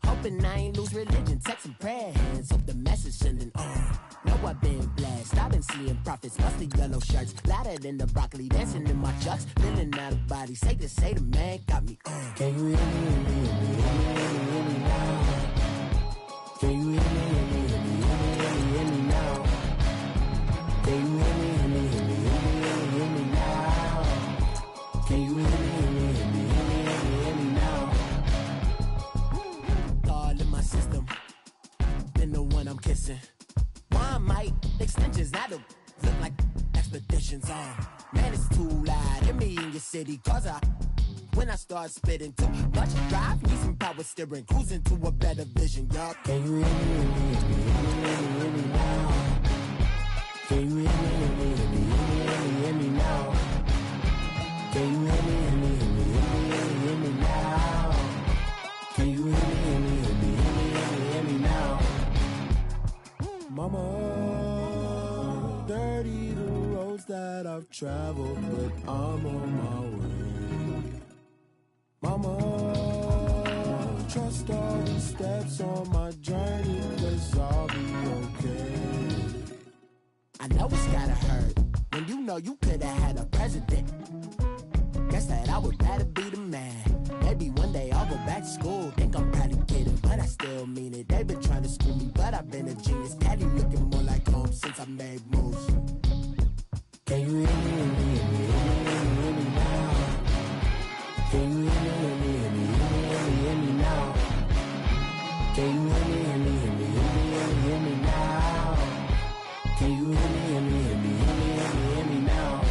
Hoping I ain't lose religion, texting prayer hands, hope the message sending on. Know I've been blessed, I've been seeing prophets, mostly yellow shirts, louder than the broccoli, dancing in my chucks, feeling out of body, say the man got me on. Can you hear me, hear me, hear me, hear me now? Can you hear me, hear me, hear me, hear me now? Can you hear me, hear me, hear me, hear me now? Can you hear me, hear me, hear me, hear me now? All in my system, been the one I'm kissing. Why might extensions now to look like expeditions on? Man, it's too loud. Hear me in your city, cause when I start spitting too much drive, need some power steering, cruising to a better vision, y'all. Can you hear me, hear me, hear me, hear me now? Can you hear me, hear me, hear me, hear me now? Can you hear me, hear me, hear me, hear me now? Can you hear me, hear me, hear me, hear me now? Mama, dirty the roads that I've traveled, but I'm on my way. Mama, trust all the steps on my journey, 'cause I'll be okay. I know it's gotta hurt when you know you could've had a president. Guess that I would rather be the man. Maybe one day I'll go back to school. Think I'm probably kidding, but I still mean it. They've been trying to school me, but I've been a genius. Caddy looking more like home since I made moves. Can you hear me, hear me, hear me, hear me now? Can you hear me, hear me, hear me, hear me now? Can you hear me, hear me, hear me, hear me now? Can you hear me, hear me, hear me, hear me now?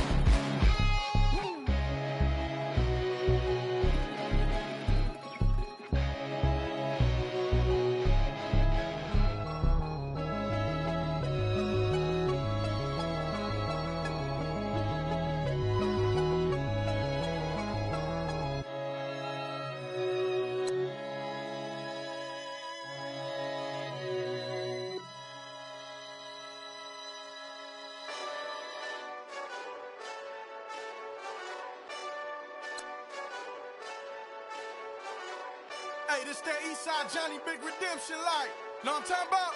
Hey, this that Eastside Johnny Big Redemption like. Know what I'm talking about?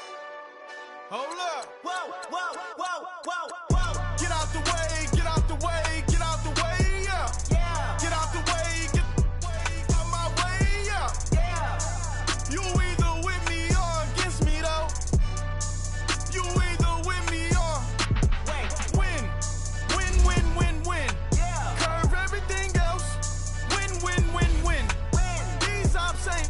Hold up. Whoa, whoa, whoa, whoa, whoa. Get out the way, get out the way, get out the way, yeah. Yeah. Get out the way, get out my way, yeah. Yeah. You either with me or against me, though. You either with me or win. Win, win, win, win. Yeah. Curve everything else. Win, win, win, win. These I'm saying.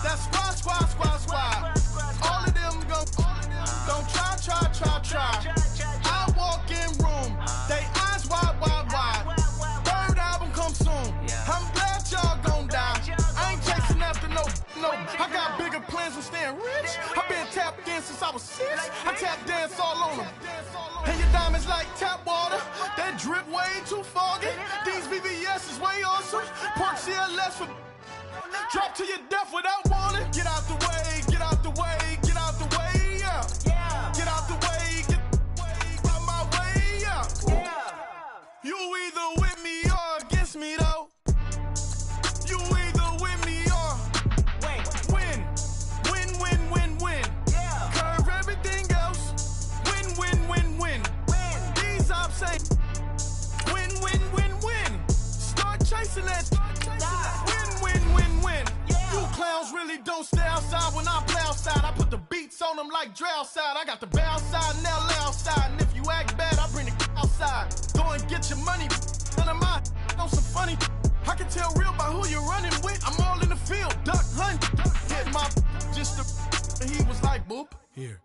That's squad. All of them go. Don't try. I walk in room, they eyes wide. Third album come soon. I'm glad y'all gon' die. I ain't chasing after no. I got bigger plans than staying rich. I've been tapped in since I was 6. I tap dance all on them. And your diamonds like tap water. That drip way too foggy. These VVS is way awesome. Pork CLS for drop to your death without warning. Get out the way, yeah. Get out the way, get out the way, out my way, yeah. You either with me or against me, though. You either with me or win. Curve everything else. Win. These ops say win. Start chasing that. Win. You clowns really don't stay outside when I play outside. I put the beats on them like Dre outside. I got the bow side and they'll lay outside. And if you act bad, I bring the outside. Go and get your money. None of my on some funny. I can tell real by who you're running with. I'm all in the field, duck hunt. Hit my just and he was like, boop. Here.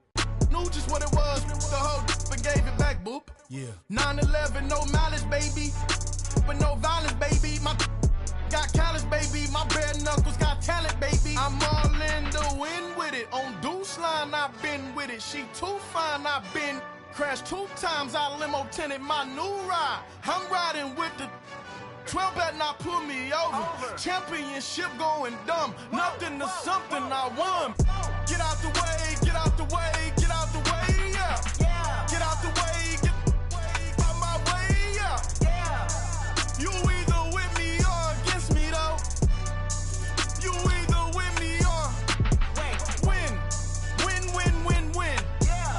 Knew just what it was. The whole but gave it back, boop. Yeah. 9/11, no malice, baby. But no violence, baby. My got callous, baby. My bare knuckles got talent, baby. I'm all in the wind with it. On Deuce line, I've been with it. She too fine, I've been crashed 2 times. I limo tinted my new ride. I'm riding with the 12 better not pull me over. Championship going dumb. Nothing to something I won. Get out the way, yeah. Get out the way, get out my way, yeah. You either with me or against me, though. You either with me or win.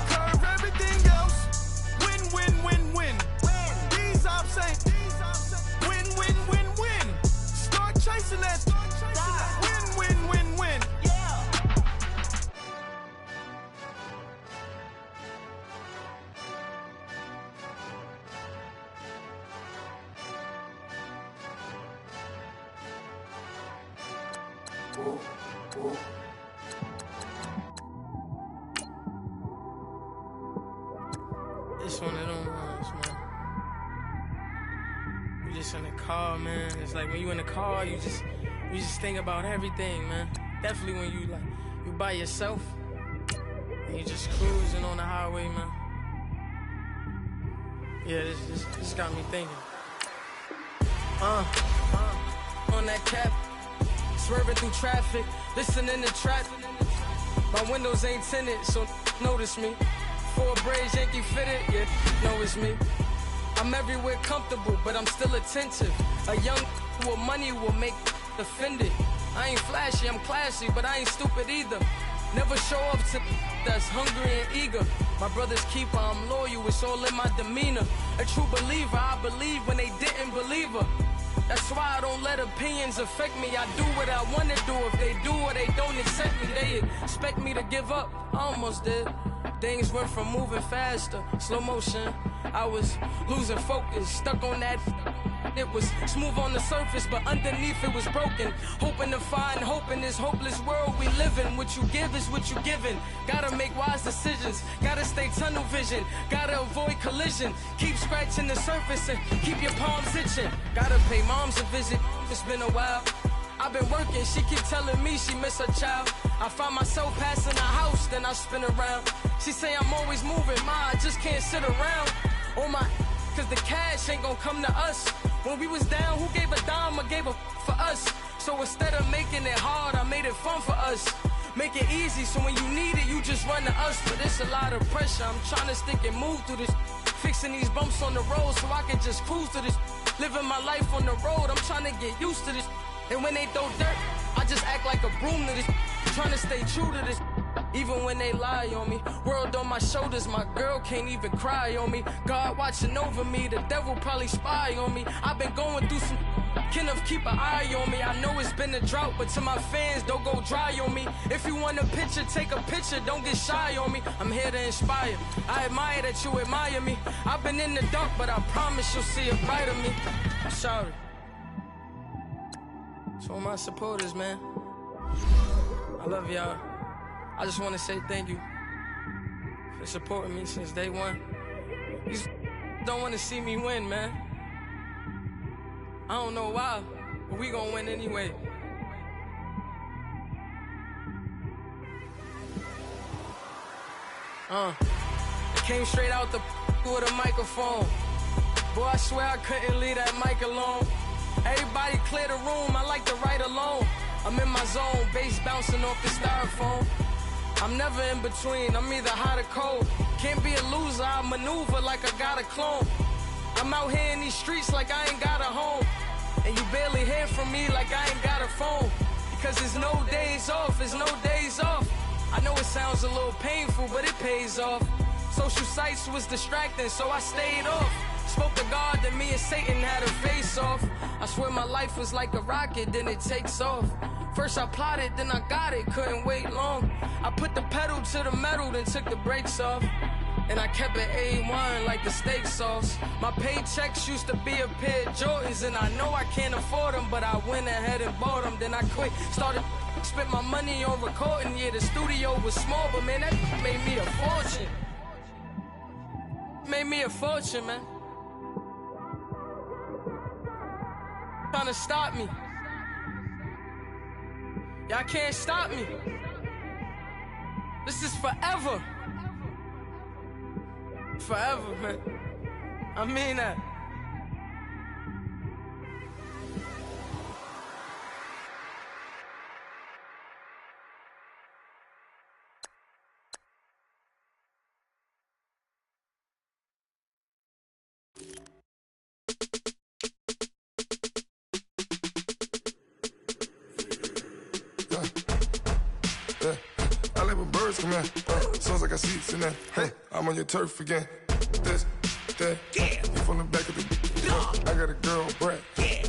Curve everything else. Win. These ops ain't win. Start chasing that. Win. It's one of them ones, man. You just in the car, man. It's like when you in the car, you just think about everything, man. Definitely when you by yourself and you just cruising on the highway, man. Yeah, this got me thinking. On that cap, swerving through traffic, listening to trap. My windows ain't tinted, so notice me. 4 braids, Yankee fitted, yeah, know it's me. I'm everywhere comfortable, but I'm still attentive. A young with money will make offended. I ain't flashy, I'm classy, but I ain't stupid either. Never show up to that's hungry and eager. My brother's keeper, I'm loyal, it's all in my demeanor. A true believer, I believe when they didn't believe her. That's why I don't let opinions affect me. I do what I want to do. If they do or they don't accept me, they expect me to give up. I almost did. Things went from moving faster, slow motion. I was losing focus, stuck on that. It was smooth on the surface, but underneath it was broken. Hoping to find hope in this hopeless world we live in. What you give is what you given. Gotta make wise decisions. Gotta stay tunnel vision. Gotta avoid collision. Keep scratching the surface and keep your palms itching. Gotta pay moms a visit. It's been a while. I've been working, she keep telling me she miss her child. I find myself passing her house, then I spin around. She say I'm always moving, ma, I just can't sit around. Oh my, cause the cash ain't gonna come to us. When we was down, who gave a dime or gave a for us? So instead of making it hard, I made it fun for us. Make it easy, so when you need it, you just run to us. But it's a lot of pressure, I'm trying to stick and move through this. Fixing these bumps on the road so I can just cruise to this. Living my life on the road, I'm trying to get used to this. And when they throw dirt, I just act like a broom to this. Trying to stay true to this. Even when they lie on me. World on my shoulders, my girl can't even cry on me. God watching over me, the devil probably spy on me. I've been going through some can of keep an eye on me. I know it's been a drought, but to my fans, don't go dry on me. If you want a picture, take a picture, don't get shy on me. I'm here to inspire. I admire that you admire me. I've been in the dark, but I promise you'll see a bright of me. I'm sorry. To all my supporters, man. I love y'all. I just want to say thank you for supporting me since day one. You don't want to see me win, man. I don't know why, but we gonna win anyway. I came straight out the with a microphone. Boy, I swear I couldn't leave that mic alone. Everybody clear the room, I like to write alone. I'm in my zone, bass bouncing off the styrofoam. I'm never in between, I'm either hot or cold. Can't be a loser, I maneuver like I got a clone. I'm out here in these streets like I ain't got a home. And you barely hear from me like I ain't got a phone. Because there's no days off, there's no days off. I know it sounds a little painful, but it pays off. Social sites was distracting, so I stayed off. Spoke to God that me and Satan had a face off. I swear my life was like a rocket, then it takes off. First I plotted, then I got it, couldn't wait long. I put the pedal to the metal, then took the brakes off. And I kept it A1 like the steak sauce. My paychecks used to be a pair of Jordans, and I know I can't afford them, but I went ahead and bought them. Then I quit, started spent my money on recording. Yeah, the studio was small, but man, that made me a fortune. Made me a fortune, man. Trying to stop me. Y'all can't stop me. This is forever. Forever, man. I mean that. I let my birds come in. Sounds like I seats in that. Hey, I'm on your turf again. This, that, you from the back of the. I got a girl, Brad.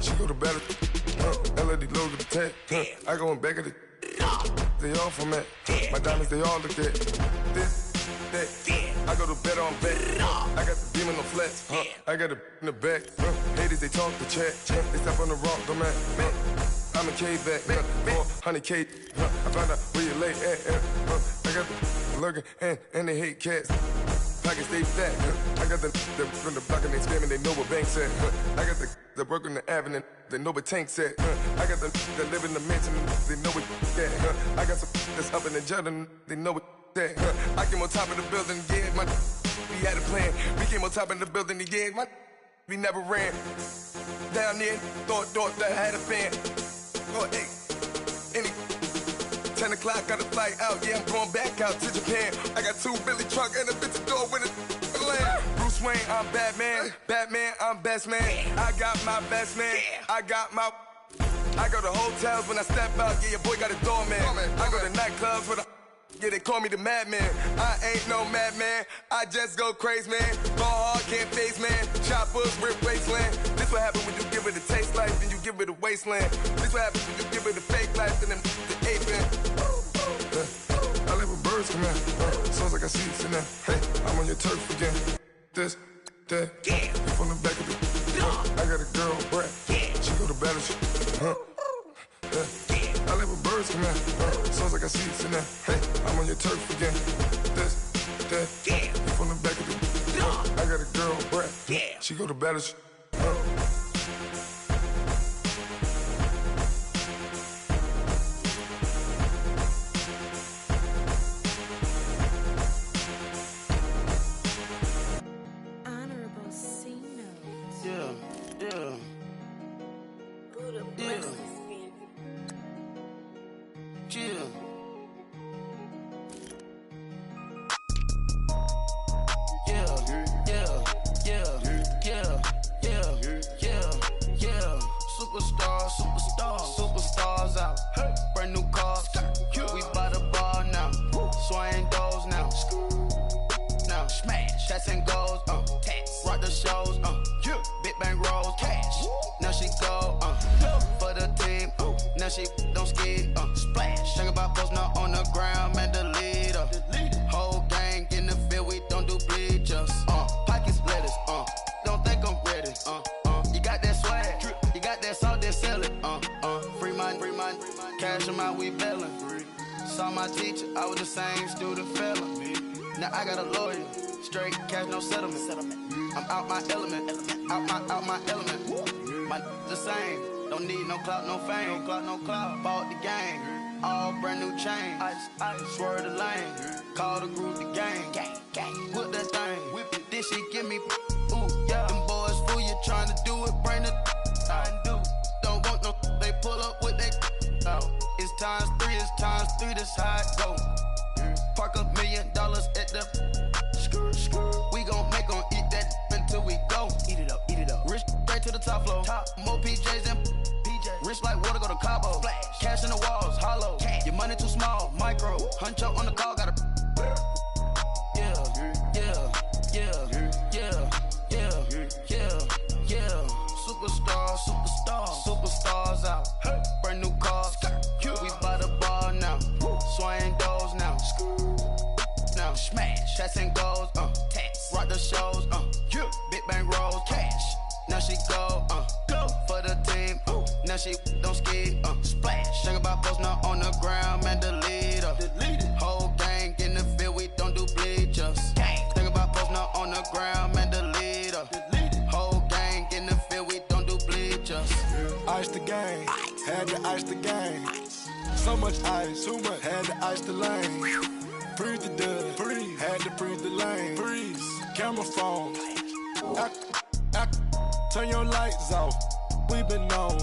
She go to battle. LED logo the tag. I go in back of the. They all from that. My diamonds, they all look at. This, that. I go to bed on bed. I got the demon on flats. I got it in the back. Haters, they talk the chat. They step on the rock, don't man. I'm a K-back, 400K. I found out where you lay at. I got the lurking and they hate cats. Pockets stay fat. I got the from the block and they scamming, they know what banks at. I got the work on the avenue, they know what tanks at. I got the that live in the mansion, they know what that. I got some that's up in the Jordan, they know what that. I came on top of the building, yeah, my we had a plan. We came on top of the building, yeah, my we never ran. Down there, thought that I had a fan. Oh, hey, 10 o'clock, got a flight out, yeah, I'm going back out to Japan. I got 2 Billy truck and a bitch door with a land. Bruce Wayne, I'm Batman, I'm best man. I got my best man, I go to hotels when I step out, yeah, your boy got a doorman. I go to nightclubs with a, yeah, they call me the madman. I ain't no madman, I just go crazy, man. Go hard, can't face, man. Choppers, rip wasteland. This what happen when you give it a taste life and you give it a wasteland. This what happens when you give it a fake life and then the ape in. I let my birds come in. Sounds like I see it in there. Hey, I'm on your turf again. This, that, you from the back of the. I got a girl, Brad. She go to battle. I let my birds come in. Sounds like I see it in there. Hey, I'm on your turf again. This, that, you from the back of the. I got a girl, Brad. She go to battle. Superstars out, brand new cars. We by the bar now, swing doors now. Now smash, tats and goals, rock the shows, big bang rolls, cash. Now she go, for the team, now she don't ski, splash. Think about posting up on the ground, man, the leader. Whole gang in the field, we don't do bleachers. Pockets lettuce, don't think I'm ready, you got that swag, you got that salt, that sell it, free mind, cash them out, we bailing. saw my teacher, I was the same student fella. Now I got a lawyer, straight cash, no settlement. I'm out my element, out my element. My the same, don't need no clout, no fame. Bought the game, all brand new chain. I swerve the lane, call the group the gang. Whip that thing, whip it, this shit give me. Ooh, yeah. Them boys fool you trying to do it, bring it. I do. Don't want no, they pull up with they. It's times three, this how it go. Park $1 million at the. We gon' make 'em eat that until we go. Eat it up. Rich straight to the top floor. More PJs and PJs. Rich like water, go to Cabo. Flash. Cash in the walls, hollow. Cash. Your money too small, micro. Huncho on the call, gotta. Yeah. Superstars out. Brand new cars. We by the bar now. Swaying doors now. Now smash. Chats and goals. Rock the shows. Big bang rolls. Cash. Now she go. For the team. Now she don't ski. Splash. Think about post now on the ground. Man, delete her. Whole gang in the field. We don't do bleachers. Think about post now on the ground. Man, delete her. Whole gang in the field. We don't do bleachers. Ice the game, had to ice the game. So much ice, too much, had to ice the lane. Freeze the dud, freeze, had to freeze the lane. Freeze, camera phone. Turn your lights off. We been on.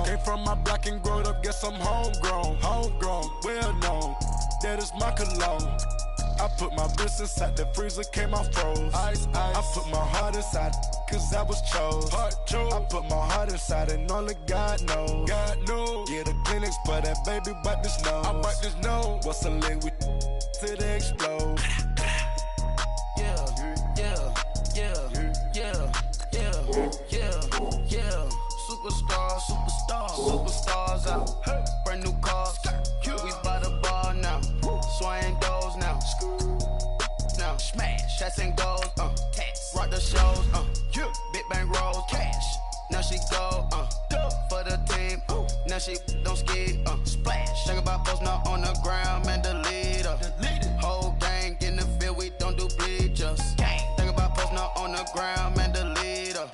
Came from my block and growed up, guess I'm homegrown, well known. That is my cologne. I put my wrist inside the freezer, came out froze. Ice. I put my heart inside, cause I was chose. I put my heart inside and only God knows. Yeah, the clinics for that baby, bite this nose. I bite this nose. What's a link with till they explode? Yeah. Superstars out. Brand new cars. We by the bar now. Swaying doors now. Now smash. Chats and goals. Rock the shows. Big bang rolls. Cash. Now she go. For the team. Now she don't ski. Splash. Think about post now on the ground. Man, delete her. Whole gang in the field. We don't do bleachers. Think about post now on the ground. Man, delete her.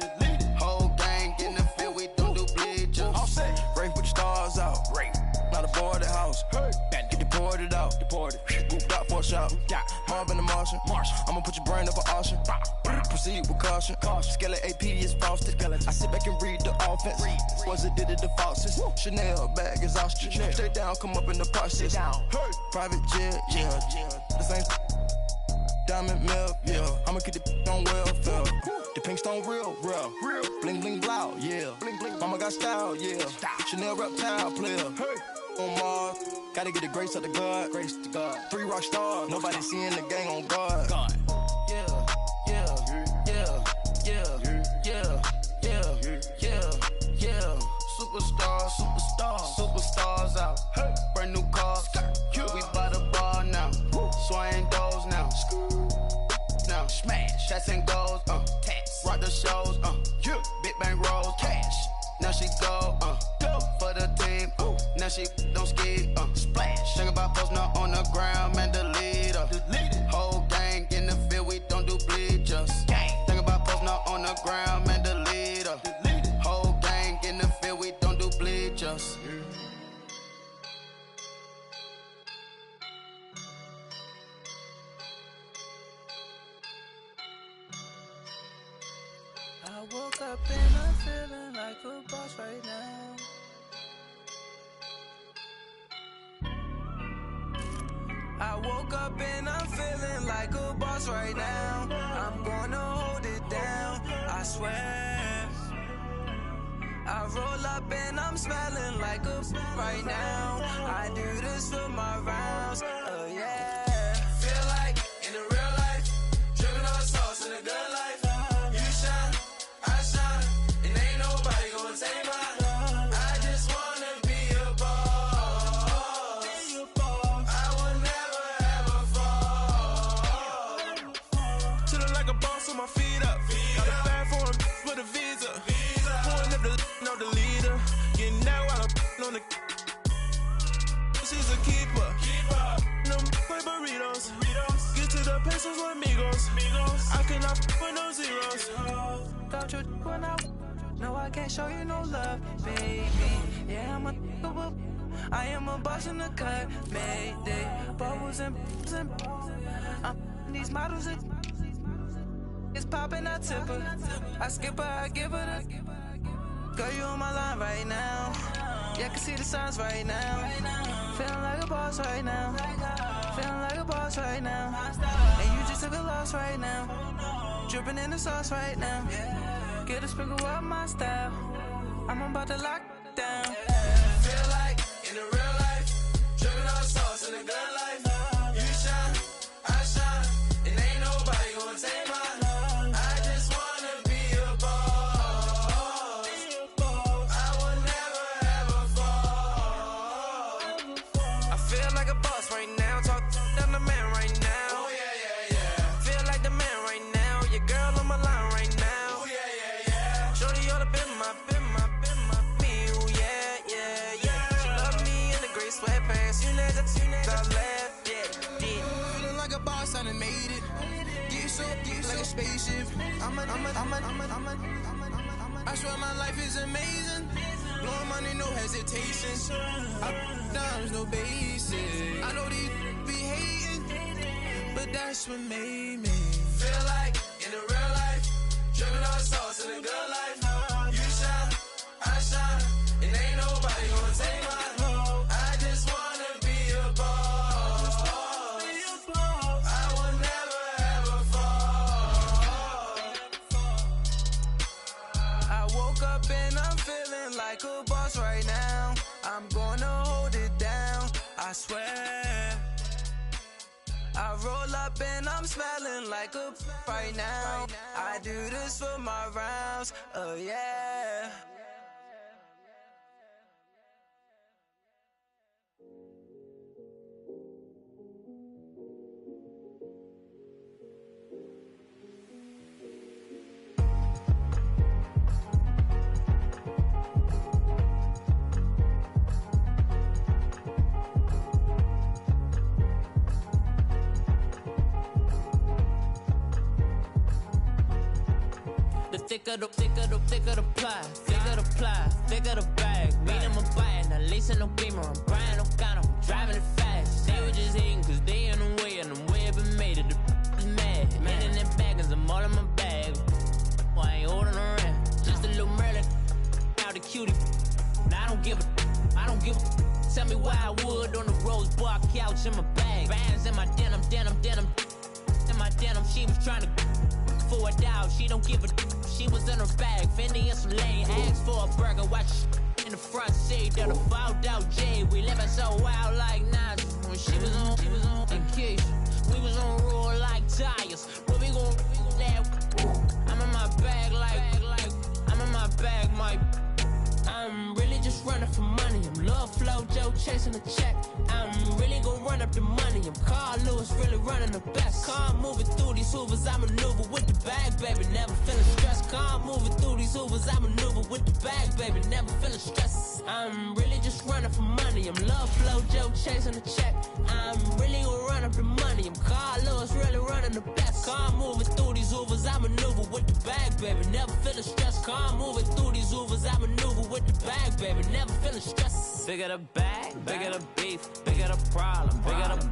Whole gang in the field. We don't do bleachers. All set. Rain put the stars out. Not a board at house. Get deported out. Moved out for a shot. Marvin the Martian. I'ma put your brain up for auction. Proceed with caution. Skeleton AP is frosted. I sit back and read the offense. Was it did it the falsest? Chanel bag is ostrich. Stay down, come up in the process. Private jet, yeah. The same diamond milk, yeah. I'ma keep the on welfare. The pink stone real. Bling bling blow, yeah. Mama got style, yeah. Chanel reptile player. On Mars, gotta get the grace of the God. 3 rock stars, nobody seeing the gang on guard. Superstars out. Brand new cars. We by the bar now. Swaying doors now. Now smash. Chats and goals. Rock the shows. Big bang rolls. Cash. Now she go. For the team. Now she don't ski. Splash. Think about post now on the ground. Man, delete her. Whole gang in the field. We don't do bleachers. Think about post now on the ground. Man, delete her. Whole gang in the field. We don't do bleachers. I woke up and I'm feeling like a boss right now. I woke up and I'm feeling like a boss right now. I'm gonna hold it down, I swear. I roll up and I'm smelling like a right now. I do this for my rounds, yeah. Feel like in the real life, dripping on sauce in a good life. You shine, I shine, and ain't nobody gonna take mine. I just wanna be a boss. I will never ever fall. Chillin' like a boss with my feet up. Got a bag for him with a visa. Pulling up the leader. Getting out while I'm on the. She's a keeper. looking up for no zeros. Don't you when no, I can't show you no love, baby. Yeah, I am a boss in the cut, Mayday. Bubbles and these models it's popping, I tip her. I skip her, I give her the. Girl, you on my line right now. Yeah, I can see the signs right now. Feeling like a boss right now. Feeling like a boss right now. And you just took a loss right now. Dripping in the sauce right now. Get a sprinkle up my style. I'm about to lock down. Feel like in the real life, dripping all sauce in the good life. You shine, I shine, and ain't nobody gonna take mine. I just wanna be a boss. I will never ever fall. I feel like a boss right now. Talk to the man right now. Oh yeah, yeah, yeah. Feel like the man right now. Your girl on my line right now. Shorty all up in my meal, yeah, yeah, yeah. She love me in the gray sweatpants. You never left, yeah. Feeling like a boss, I done made it. Get so like a spaceship. I swear my life is amazing. Blowing money, no hesitation. Dimes, no basic. I know these be hating, but that's what made me feel like in the real life, dripping all sauce in the good life. You shine, I shine, and ain't nobody gonna take mine. I just wanna be a boss. I will never ever fall. I woke up and I'm feeling like a boss right now. I'm gonna hold it down, I swear. I roll up and I'm smelling like a right now. I do this for my rounds, oh yeah. Thicker the pie, thicker the bag. Meet them a buying, not leasing no beamer. I'm Brian O'Connor, I'm driving it fast. They were just hating cause they in the way, and the way I've been made it. The is mad. Man in them baggins, I'm all in my bag. Well, I ain't holding around. Just a little Merlin, out the cutie. Now I don't give a. Tell me why I would on the rose bar couch in my bag. Bands in my denim. In my denim, she was trying to for a doubt. She don't give a. She was in her bag, Fendi in some lane. Asked for a burger, watch in the front seat. That a fouled out J. We living so wild like Nas. When she was on vacation, we was on roll like tires. Where we gon' that? I'm in my bag like I'm in my bag, my. I'm really just running for money. I'm Love Flow Joe chasing a check. I'm really gon' run up the money. I'm Carl Lewis, really running the best. Car moving through these Hoovers, I maneuver with the bag, baby. Never feeling stressed. Car moving through these Hoovers, I maneuver with the bag, baby. Never feeling stressed. I'm really just running for money. I'm Love Flow Joe chasing a check. I'm really gon' run up the money. I'm Carl Lewis, really running the best. Car moving through these Hoovers, I maneuver with the bag, baby. Never feeling stressed. Car moving through these Hoovers, I maneuver with the bag, baby. Never feeling stressed. Bigger the bag, bigger the beef, bigger the problem, bigger the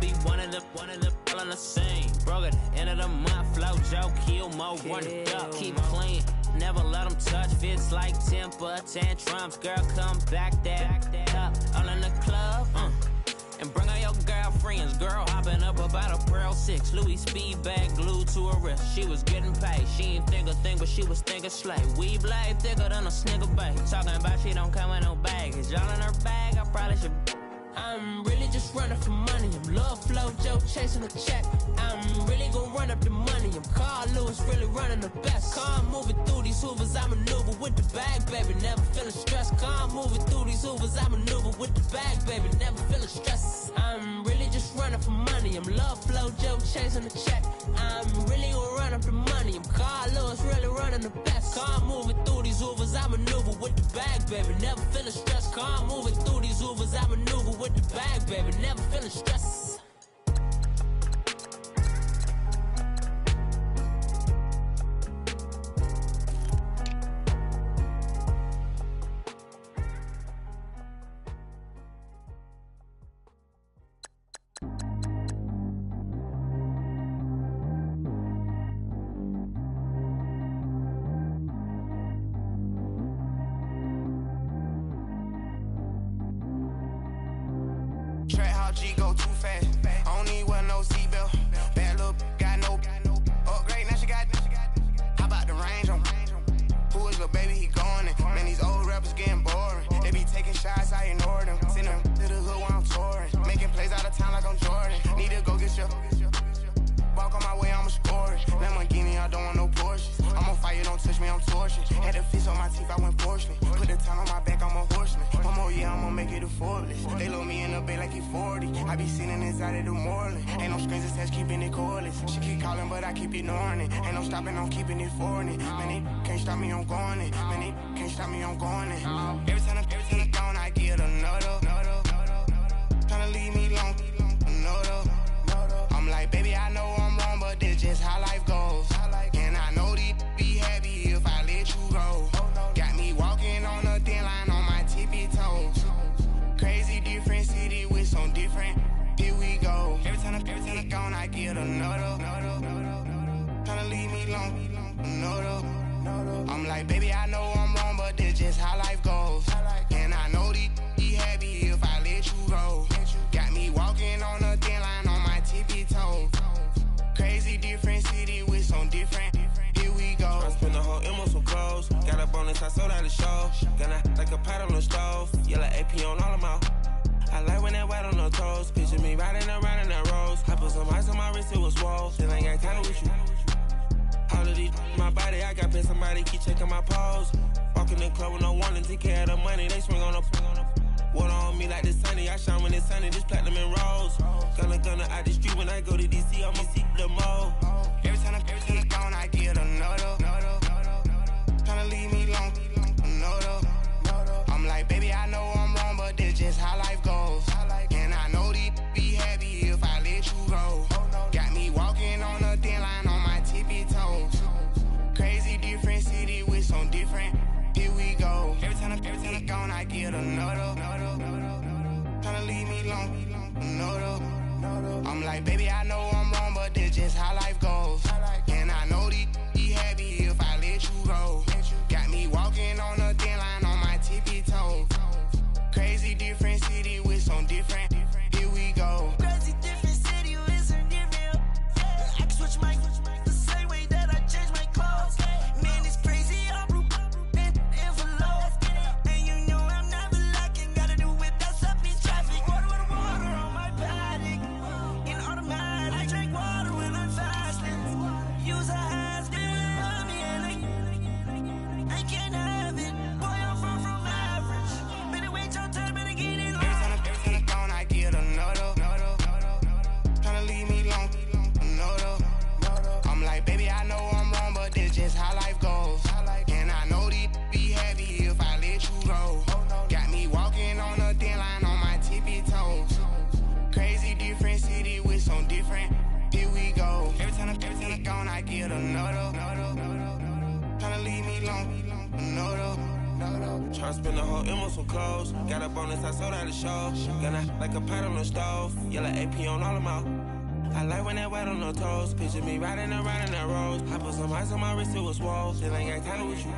be one of them all in the same. Broke at the end of the month, Flow Joe, kill mo, run it up, keep clean. Never let them touch, fits like temper tantrums. Girl, come back that up, all in the club, and bring all your girlfriends. Girl hopping up about a Pearl 6 Louis speed bag glued to her wrist. She was getting paid, she ain't think a thing, but she was thinking slay. We blade thicker than a snicker bag. Talking about she don't come with no baggage. Y'all in her bag, I probably should. I'm really just running for money. I'm Love Flow Joe chasing a check. I'm really gon' run up the money. I'm Carl Lewis, really running the best. Car moving through these Hoovers, I maneuver with the bag, baby. Never feeling stressed. Car moving through these Hoovers, I maneuver with the bag, baby. Never feeling stressed. I'm really just running for money. I'm Love Flow Joe chasing a check. I'm really gon' run up the money. I'm Carl Lewis, really running the best. Car moving through these Hoovers, I maneuver with the bag, baby. Never feeling stressed. Car moving through these Hoovers, I maneuver with the bag, baby. Never feeling stressed. Bruise on my teeth, I went fortunate. Put the time on my back, I'm a horseman. One more year, I'ma make it a Forbes. They load me in the bay like he 40. I be sitting inside of the Moreland. Ain't no strings attached, keeping it cordless. She keep calling, but I keep ignoring it. Ain't no stopping, I'm keeping it foreign it. Man, they can't stop me, I'm going it. Man, they can't stop me, I'm going it. Every time I'm gone, I get another. Tryna leave me long, another. I'm like, baby, I know I'm wrong, but this just how life goes. And I know these be happy if I let you go. Got me walking on a thin line on my tippy toes. Crazy different city with some different. Here we go. Every time I'm gone, I get another. Tryna leave me long, another. I'm like, baby, I know I'm wrong, but this just how life goes. And I know these be happy if I let you go. Got me walking on a thin line on my tippy toes. Crazy different city with some different. Here we go. I spent the whole M on some clothes. Got a bonus, I sold out the show. Gonna like a pot on the stove. Yellow AP on all of my. I like when that white on the toes. Picture me riding around in that rose. I put some ice on my wrist, it was swole. Still ain't got time with you. All of these my body, I got paid somebody keep checking my pose. Walk in the club with no warning, take care of the money. They swing on the water on me like the sunny. I shine when it's sunny, this platinum and rose. Gonna out the street when I go to DC, I'ma see the mo. Every time I'm gone, I get another. Tryna leave me long, another. I'm like, baby, I know I'm wrong, but this just how life goes. And I know these be happy if I let you go. Got me walking on a thin line on my tippy toes. Crazy different city with some different. Here we go. Every time I'm gone, I get another. Tryna leave me long, another. I'm like, baby, I know I'm wrong, but this just how life goes. And I know these be happy if I let you go. Got me walking on a thin line on my tippy toes. Crazy different city with some different. Here we go. Crazy different city with some different. I can switch my the same way that I change my clothes. Man, it's crazy. I'm envelope. And you know I'm never lacking. Gotta do it. That's up in traffic. Water on my paddock. In automatic. I drink water when I'm fasting. Use a ass on me and I can't have it. Boy, I'm far from average. Better wait your turn, better get it. Every time I'm gone, I get another. Tryna leave me long, another. I'm like, baby, I know I'm wrong, but this just how life goes. And I know these be happy if I let you go. Got me walking on a thin line on my tippy toes. Crazy different city with some different. Here we go. Every time I'm gone, I get another. Tryna leave me long, another. Tryna spend the whole M on some clothes. Got a bonus, I sold out the show. Gonna like a pot on the stove. Yellow AP on all of my. I like when that white on the toes. Picture me riding around in that rose. I put some ice on my wrist, it was swole. Still ain't got time with you.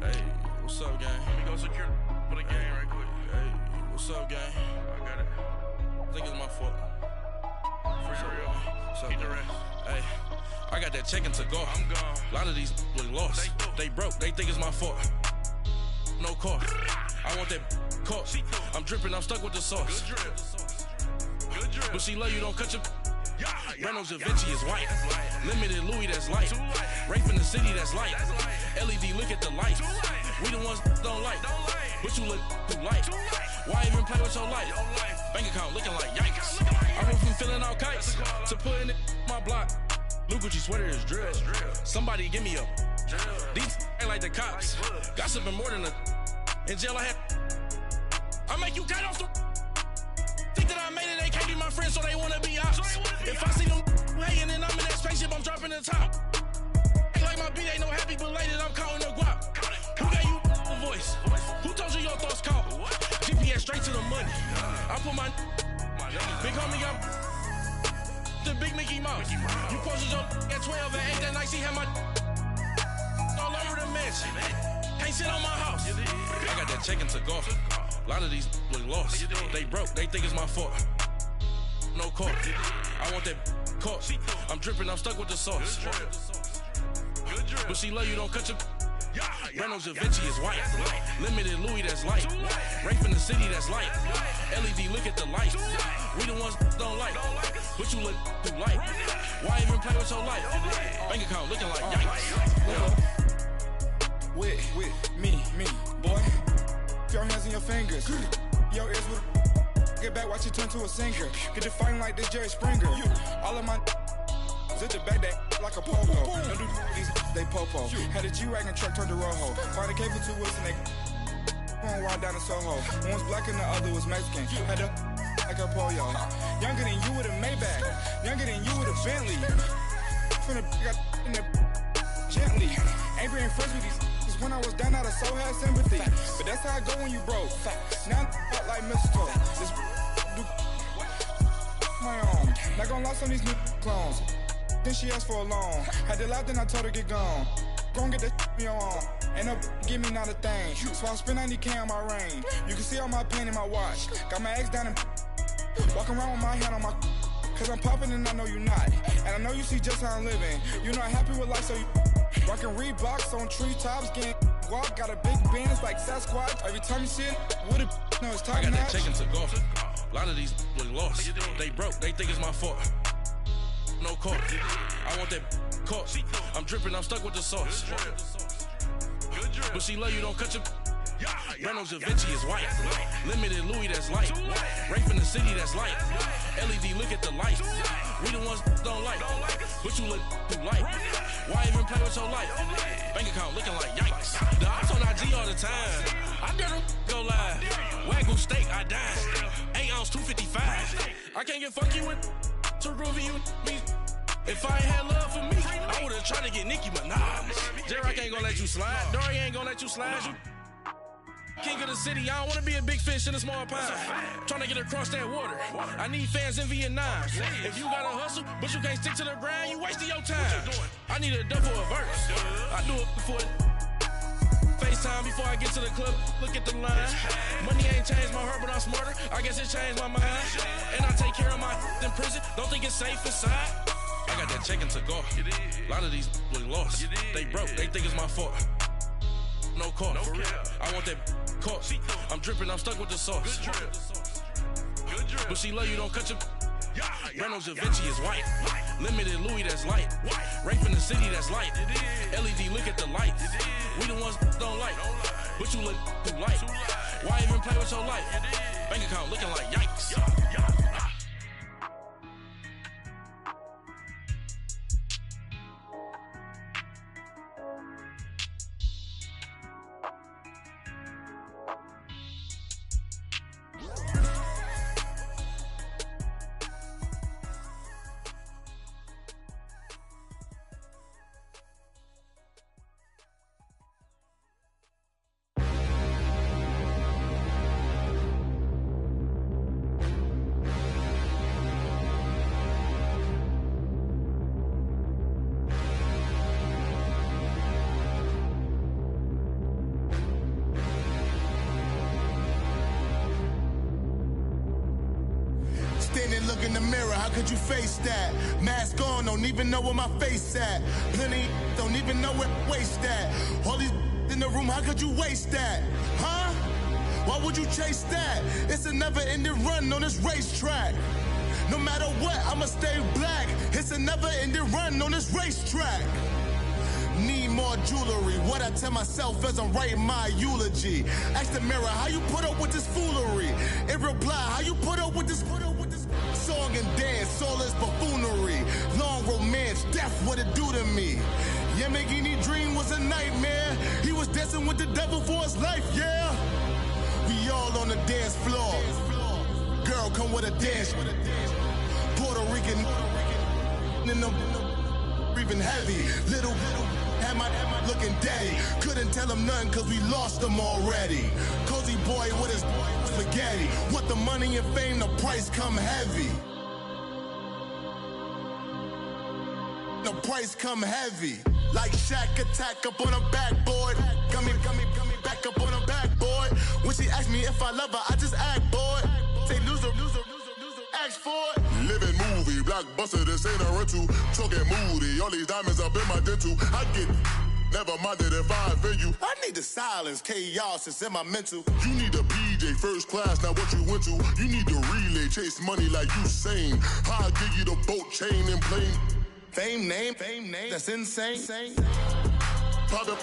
Hey, what's up, gang? Let me go secure for the game right quick. Hey, what's up, gang? I got it. I think it's my fault. For real. Keep the rest. Hey, I got that check-in to go. I'm gone. A lot of these was lost. They broke. They think it's my fault. No car. I want that caught. I'm dripping. I'm stuck with the sauce. Good drip. But she love you. Don't cut your. Reynolds Da Vinci is white. Limited Louis, that's light. Rape in the city, that's light. LED, look at the lights. We the ones don't like. But you look too light. Why even play with your life? Bank account looking like yikes. I went from filling out kites to putting it in my block. Blue Gucci sweater is drill. Somebody give me a. These ain't like the cops. Gossiping more than a. In jail I had. I make you cut off the. Think that I made it, they can't be my friends, so they wanna be ops. If I see them hanging and I'm in that spaceship, I'm dropping the top. Ain't like my beat ain't no happy, but later I'm counting the guap. Who gave you a voice? Who told you your thoughts count? GPS straight to the money. I put my big homie got the big Mickey Mouse. You posted your at 12 and 8 that night, she had my all over the mansion. Can't sit on my house. I got that check-in to go. A lot of these was lost. They broke. They think it's my fault. No car. I want that caught. I'm dripping. I'm stuck with the sauce. But she love you. Don't cut your. Reynolds Da Vinci is white. Limited Louis, that's light. Rape in the city, that's light. LED, look at the light. We the ones don't like. But you look too light. Why even play with your life? Bank account looking like yikes. With me, boy. Your hands and your fingers. Your ears with get back, watch you turn to a singer. Get to fighting like this Jerry Springer. All of my at the back that like a polo. Don't do these they popo. Had a G-Wagon truck turned to Rojo. Find a cable 2 wheels and they going wild down in Soho. One was black and the other was Mexican. Had a like a pollo. Younger than you with a Maybach. Younger than you with a Bentley. From the got in the gently. Ain't being friends with these when I was down out of so had sympathy. But that's how I go when you broke. Now I'm like mistletoe. This do my own. Not gonna lie on these new clones. Then she asked for a loan. Had to laugh, then I told her get gone. Gon' get that me on. Ain't no give me not a thing. So I spend 90K on my range. You can see all my pain in my watch. Got my ex down and walking around with my hand on my. Cause I'm popping and I know you not. And I know you see just how I'm living. You're not happy with life, so you rockin' Reeboks on treetops, getting walk. Got a big Benz like Sasquatch. Every time you see it, with it, no, it's top I got notch. that chicken to golf. A lot of these look lost. They broke, they think it's my fault. No court. I want that court. I'm dripping, I'm stuck with the sauce. But she love you, don't cut your. Reynolds Da Vinci is white. Limited Louis, that's light. Rape in the city, that's light. LED, look at the light. We the ones don't like. But you look too light. Why even play with your life? Bank account looking like yikes. The ops on IG all the time. I dare them go live. Wagyu steak, I dine. 8 ounce, 255. I can't get funky with too groovy you me. If I ain't had love for me, I would've tried to get Nicki Minaj. J-Rock ain't gonna let you slide. Dory ain't gonna let you slide. You king of the city, I don't wanna be a big fish in a small pond. Trying to get across that water. I need fans in Vietnam. If you gotta hustle, but you can't stick to the grind, you wasting your time. I need a dub for a verse. I do it for FaceTime before I get to the club. Look at the line. Money ain't changed my heart, but I'm smarter. I guess it changed my mind. And I take care of my in prison. Don't think it's safe inside. I got that chicken to go. A lot of these look lost. They broke, they think it's my fault. No court, for real. I want that court. I'm dripping, I'm stuck with the sauce. But she love you, don't cut your. Reynolds Da Vinci is white. Limited Louis, that's light. Rape in the city, that's light. LED, look at the light. We the ones don't like. But you look too light. Why even play with your life? Bank account looking like yikes. Standing, look in the mirror, how could you face that? Mask on, don't even know where my face at. Plenty, don't even know where waist at. All these in the room, how could you waste that? Huh? Why would you chase that? It's a never-ending run on this racetrack. No matter what, I'ma stay black. It's a never-ending run on this racetrack. Need more jewelry. What I tell myself as I'm writing my eulogy. Ask the mirror, how you put up with this foolery? It reply, how you put up with this song and dance, soulless buffoonery. Long romance, death, what it do to me? Yamagini dream was a nightmare. He was dancing with the devil for his life, yeah. We all on the dance floor. Girl, come with a dance. Puerto Rican in the breathing heavy. Little had my looking daddy. Couldn't tell him nothing cause we lost him already. Cozy boy with his spaghetti. What the money and fame, the price come heavy. The price come heavy. Like Shaq attack up on a backboard. Got me back up on a backboard. When she asked me if I love her, I just act bored. Say loser, ask for it. Living movie, blockbuster, this ain't a rental. Talking moody, all these diamonds up in my dental. I get Never minded if I offend you. I need the silence, chaos is in my mental. You need a PJ first class, not what you went to. You need the relay, chase money like you sane. I'll give you the boat chain and plane. Fame name, that's insane. Private.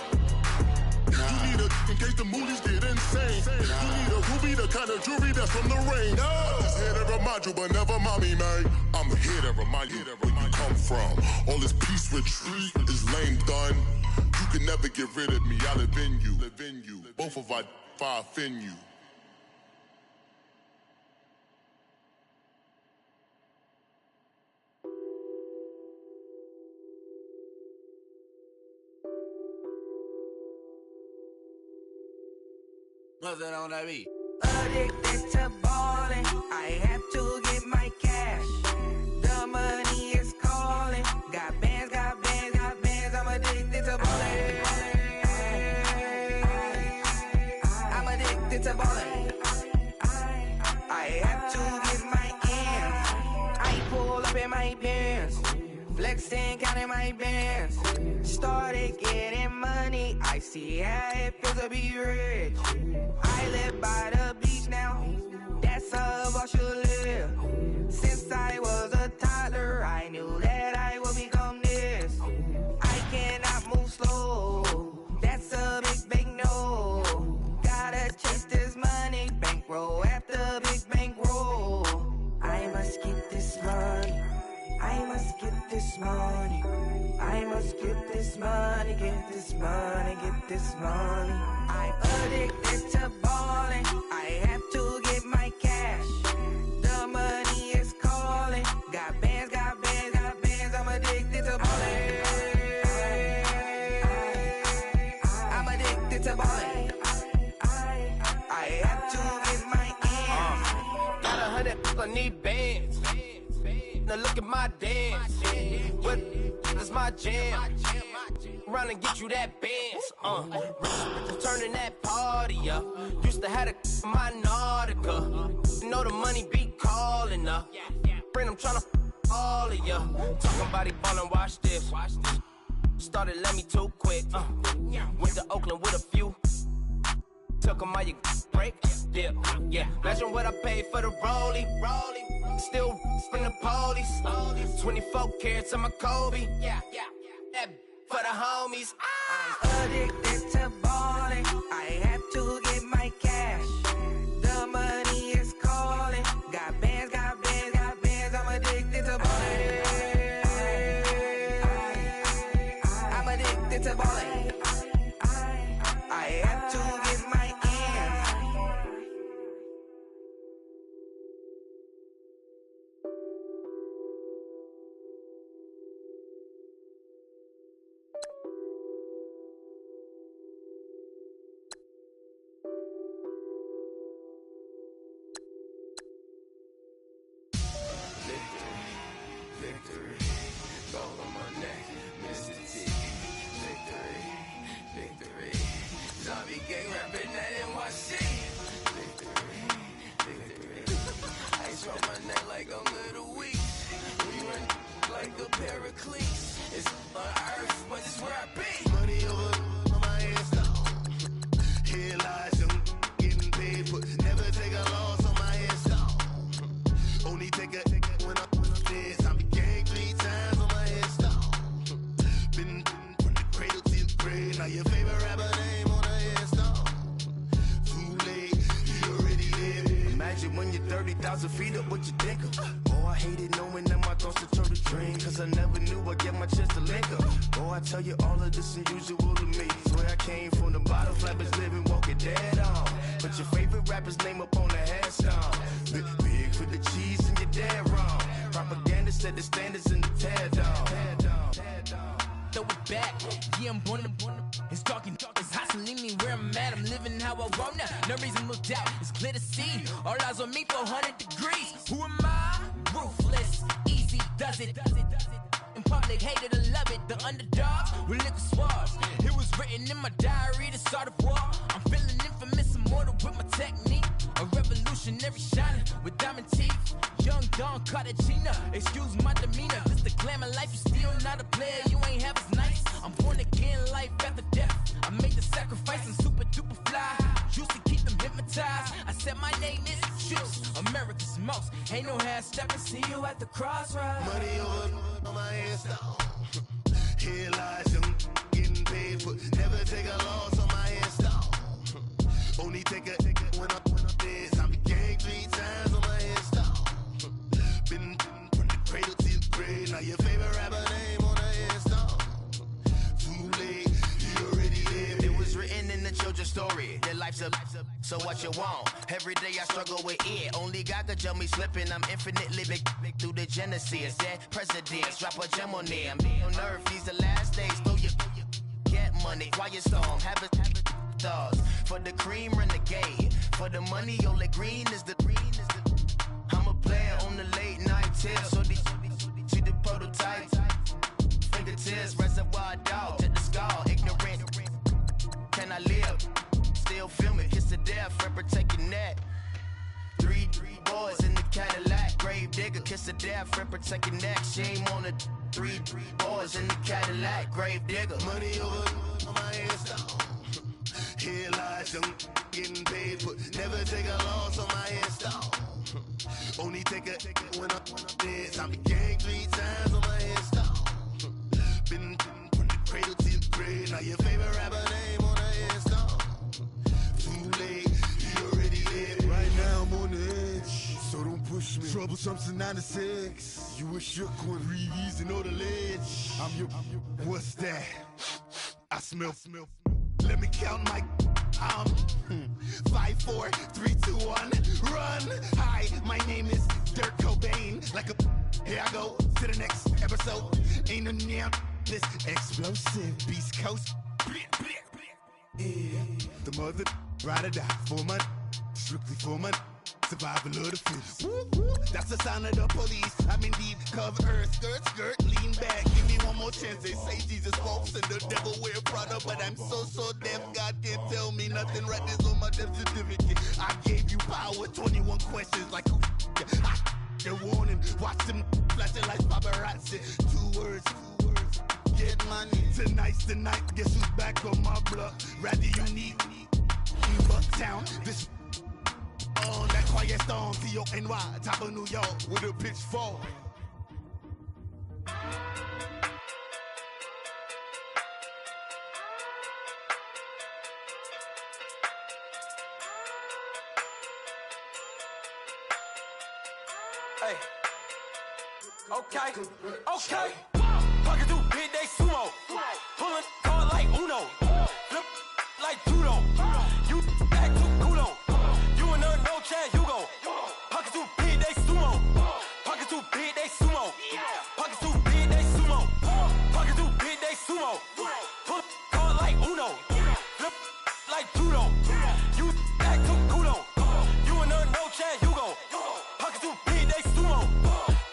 You need a in case the movies get insane. You need a ruby, the kind of jewelry that's from the rain. I'm just here to remind you, but never mind me, man. I'm here to remind you where you come from. All this peace retreat is lame done. You can never get rid of me. I live in you. Both of our if I offend you. Nothing on that beat. Addicted to ballin', I have to get my cash. The money is calling. Got bands, I'm addicted to ballin'. I'm addicted to ballin'. I have to get my ends. I pull up in my pants, flexing, counting my bands. Started getting money, I see how it feels to be rich. I live by the beach now, that's how I should live. Since I was a toddler, I knew that I would become this. I cannot move slow, that's a big no. Gotta chase this money, bankroll after big bankroll. I must get this money, I must get this money. I must get this money, get this money, get this money. I'm addicted to ballin', I have to get my cash. The money is calling. Got bands, I'm addicted to ballin'. I'm addicted to ballin'. I have to get my ends. Got 100, I need bands. Now look at my dance. What is my jam? Run and get you that bands. Turning that party up. Used to have a my Nautica. Know the money be calling up. Friend, I'm tryna all of ya. Talking about he ballin', watch this. Started let me too quick. Went to Oakland with a few. Took 'em all you break. Yeah. Imagine what I paid for the rollie. Still from the police. 24 carats on my Kobe. Yeah. That for the homies. I'm addicted to ballin', I have to get my cash. The money is calling. Got bands, I'm addicted to ballin'. I'm addicted to ballin'. I have to get my ends. Victory, gold on my neck, Mr. T. Victory, zombie gang rapping that NYC. Victory, ice on my neck like I'm Little Weeks. We run like a Pericles. It's on earth, but it's where I be. Money over on my head stop. Here lies them getting paid, but never take a loss on my head stop. Only take a when I'm dead. I be gang 3 times on my head stop. Been from the cradle to the grave. Now your favorite rapper name on the head stop. Too late, you already live. Imagine when you're 30,000 feet up, what you think of? Oh, I hated knowing that my thoughts would turn to dream. Cause I never knew I'd get my chance to link up. Oh, I tell you all of this unusual to me. Swear I came from the bottom, flappers living, walking dead on. Put your favorite rapper's name up on the headstone. Big for the cheese and you're dead wrong. Propaganda set the standards in the tear down. Throw it back, yeah, I'm born to it's talking, it's hustling me where I'm at. I'm living how I want now. No reasonable doubt, it's clear to see. All eyes on me, 400 degrees. Who am I? Ruthless, easy, does it. In public, hated or love it. The underdogs with liquor swabs. It was written in my diary, the start of war. I'm feeling infamous, immortal with my technique. A revolutionary shining with diamond teeth. Young Don Cartagena, excuse my demeanor. This the glamour life, you still not a player, you ain't half as nice. I'm born again, life after sacrificing super duper fly. Used to keep them hypnotized. I said my name is Juice, America's most. Ain't no half stepping, see you at the crossroads. Money over on my install. Here lies young, getting paid for. Never take a loss on my install. Only take a when I'm dead. I be gang 3 times on my install. Been from the cradle to the grave. Now your favorite rapper name on the install. Too late, you already there. It was written in the children's story. Your life's a so what you want. Every day I struggle with it. Only God could tell me slipping. I'm infinitely big through the genesis. That presidents drop a gem on them. On earth, these the last days. Throw your get money. Quiet storm. Have it thoughts. For the cream, renegade. For the money, only green is the. I'm a player on the late night tip. So these see the prototype. Fingertips, reservoir dog. To the skull. Ignorant. Can I live? Still film it, kiss to death, for protecting that. Three boys in the Cadillac, grave digger, kiss to death, for protecting that. Shame on the three boys in the Cadillac, grave digger. Money over on my install. Here lies young, getting paid for. Never take a loss on my install. Only take a when I'm dead. I be gang 3 times on my install. Been from the cradle to the grave. Now your favorite rapper name on the install. Too late, you already there. Right now I'm on the edge, so don't push me. Troublesome to 96. You a shook one, breathe easy, know the ledge. I'm your, what's that? I smell. Let me count my. 5, 4, 3, 2, 1, run. Hi, my name is Dirk Cobain. Like a, here I go to the next episode. Ain't no damn this explosive Beast Coast. Yeah, the mother ride or die for my, strictly for my survival of the fittest. That's the sign of the police. I'm indeed cover earth, skirt, lean back. Give me one more chance. They say Jesus walks and the devil wear Prada, but I'm so deaf. God can't tell me nothing. Right this on my death certificate. I gave you power. 21 questions like who? The warning. Watch them flashing like paparazzi. 2 words. Get money. Tonight's the night. Guess who's back on my block? Rather unique. Bucktown. This. On that quiet storm, T-O-N-Y, top of New York, with a pitchfork. Hey. Okay. Pocket through big day sumo. Pulling card like Uno. Flip like judo. You act too culo. No chance, you go. Pockets too big, they sumo. Pockets too big, they sumo. Pockets too big, they sumo. Pockets too big, they sumo. Pull card like Uno. Flip like judo. You act too culo. You in there, no chance, you go. Pockets too big, they sumo.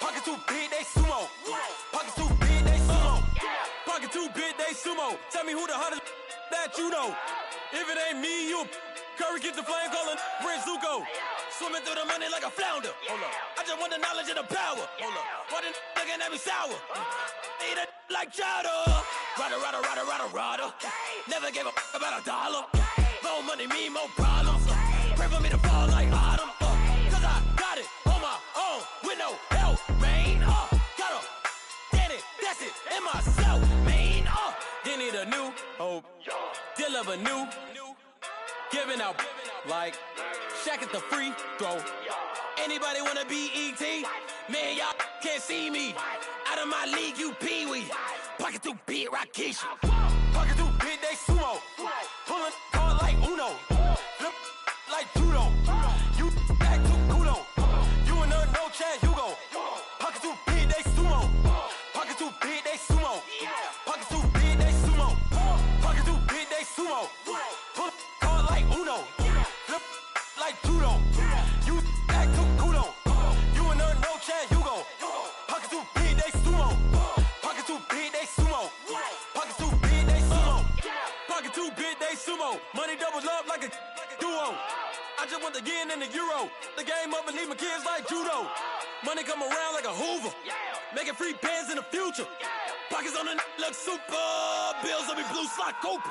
Pockets too big, they sumo. Pockets too big, they sumo. Pockets too big, they sumo. Tell me who the hottest that you know. If it ain't me, you. Curry keeps the flame calling Prince Zuko. Swimming through the money like a flounder. Hold up. I just want the knowledge and the power. Hold up. Why the looking at me sour? Eat it like chowder. Rada. Never gave a about $1. More money mean more problems. Pray for me to fall like autumn. Cause I got it on my own with no help, man. Got a Danny, that's it, in myself, man. They need a new hope. Deliver new. Giving out like Shaq at the free throw. Anybody wanna be E.T.? Man, y'all can't see me. Out of my league, you pee-wee. Pocket too big, Rakesh. Pocket too big, they sumo. Pulling card like Uno. Flip like judo. You act too culo. You in there, no chance, you go. Pocket too big, they sumo. Pocket too big, they sumo. Pocket too big, they sumo. Pocket too big, they sumo. Pull like Uno. Flip like judo. You act too culo. You in there, no chance, you go. Pocket too big, they sumo. Pocket too big, they sumo. Pocket too big, they sumo. Pocket too big, they sumo. Money doubles up like a duo. I just want the yen and the euro. The game up and leave my kids like judo. Money come around like a Hoover. Making free bands in the future. Pockets on the look super. Bills on me blue slot Cooper.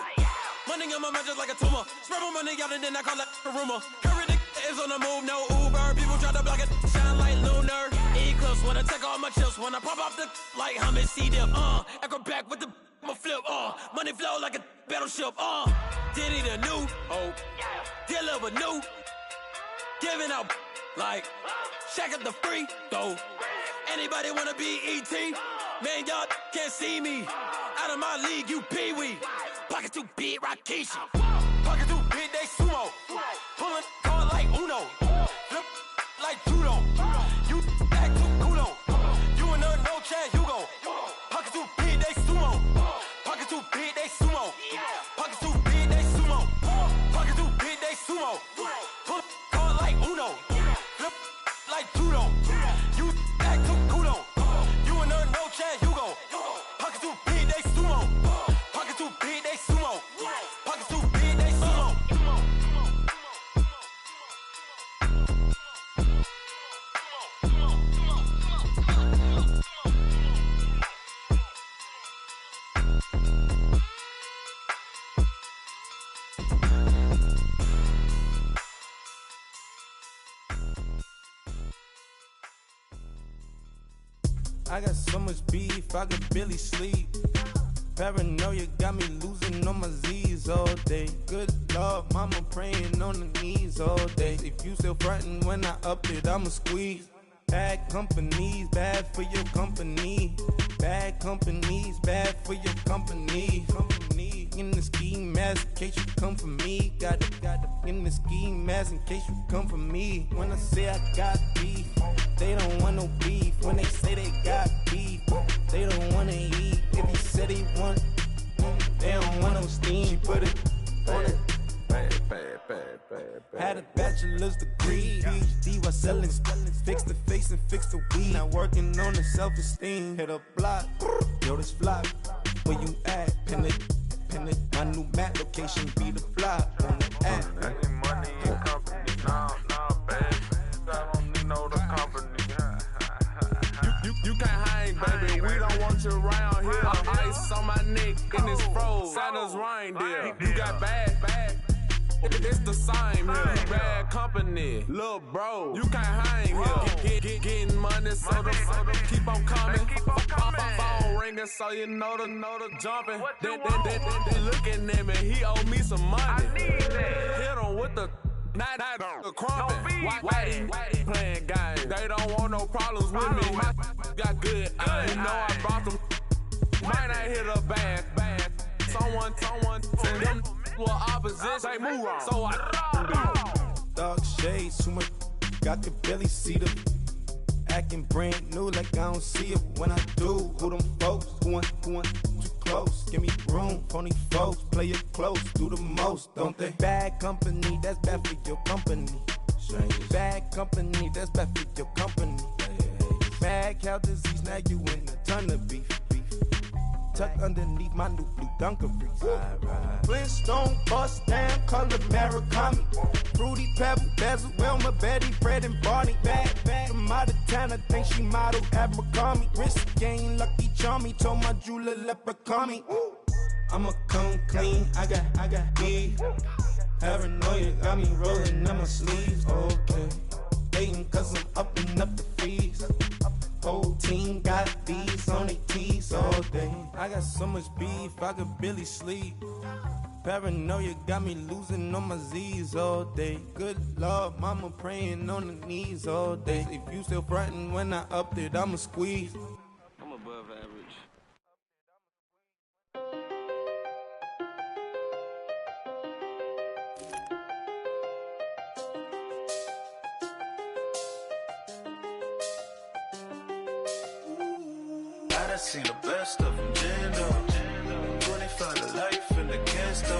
Money on my mind just like a tumor. Spread my money out and then I call it a rumor. Curry the is on the move, no Uber. People try to block it, shine like lunar. Eclipse when I take all my chips. When I pop off the like hummus C-dip. Echo back with the flip. Money flow like a battleship. Diddy the new. Deliver new. Giving out like Shaq at the free throw. Anybody wanna be ET? Man, y'all can't see me. Out of my league, you pee-wee. Pocket too big, Rakishi. Pocket too big, they sumo. Pulling card like Uno. Flip like judo. You act too kudo. You and her, no Chad Hugo. Pocket too big, they sumo. Pocket too big, they sumo. Pocket too big, they sumo. Pocket too big, they sumo. Pull card like Uno. Flip like judo. You act too kudo. You and her, no Chad Hugo. Pocket too big, they sumo. Pocket too big, they sumo. Pocket too big, they sumo. I got so much beef, I could barely sleep. Paranoia got me losing on my Z's all day. Good Lord, mama praying on the knees all day. If you still frontin' when I up it, I'ma squeeze. Bad companies, bad for your company. Bad companies, bad for your company. In the ski mask, in case you come for me. Got it in the ski mask, in case you come for me. When I say I got beef, they don't want no beef. When they say they got beef, they don't wanna eat. If he said he want, they don't want no steam. She put it on it. Had a bachelor's degree, PhD while selling, fix the face and fix the weed. Now working on the self-esteem. Hit a block, yo this flop. Where you at? Pin it. My new map location be the flop on the app. Money and company, no, baby. I don't need no the company. You can't hang, baby. We don't want you around here. Ice on my neck and it's froze. Santa's reindeer. You got bad. It's the same here. Bad company, little bro. You can't hang here. Getting money, so the keep on coming. Phone ringing, so you know the jumping. They looking at me, he owe me some money. Hit him with the not the crumping. Whitey playing games. They don't want no problems with me. Got good. You know I brought them. Might not hit a bad. Someone send them for opposition. They move on. So I Dark shades, too much. I could barely see them. Acting brand new like I don't see it when I do. Who them folks? Who want too close? Give me room, phony folks. Play it close, do the most, don't they? Bad company, that's bad for your company. Bad company, that's bad for your company. Bad cow disease, now you in a ton of beef. Tuck underneath my new blue Dunkaroos. Flintstone bust down, color Maricami. Fruity Pebble, Basil, Wilma, Betty, Fred, and Barney. Bad from out of town, I think she model Abercrombie. Wrist game, Lucky Charmy, told my jeweler leprechaun me. I'ma come clean, I got beef. Paranoia got me rolling on my sleeves. Okay, hating cause I'm upping up the fees. Whole team got these on their tees all day. I got so much beef, I could barely sleep. Paranoia got me losing on my Z's all day. Good Lord, mama praying on the knees all day. If you still frontin' when I up it, I'ma squeeze. I'm above average. I done seen the best of them, Jando. 25 to life in the Cansto.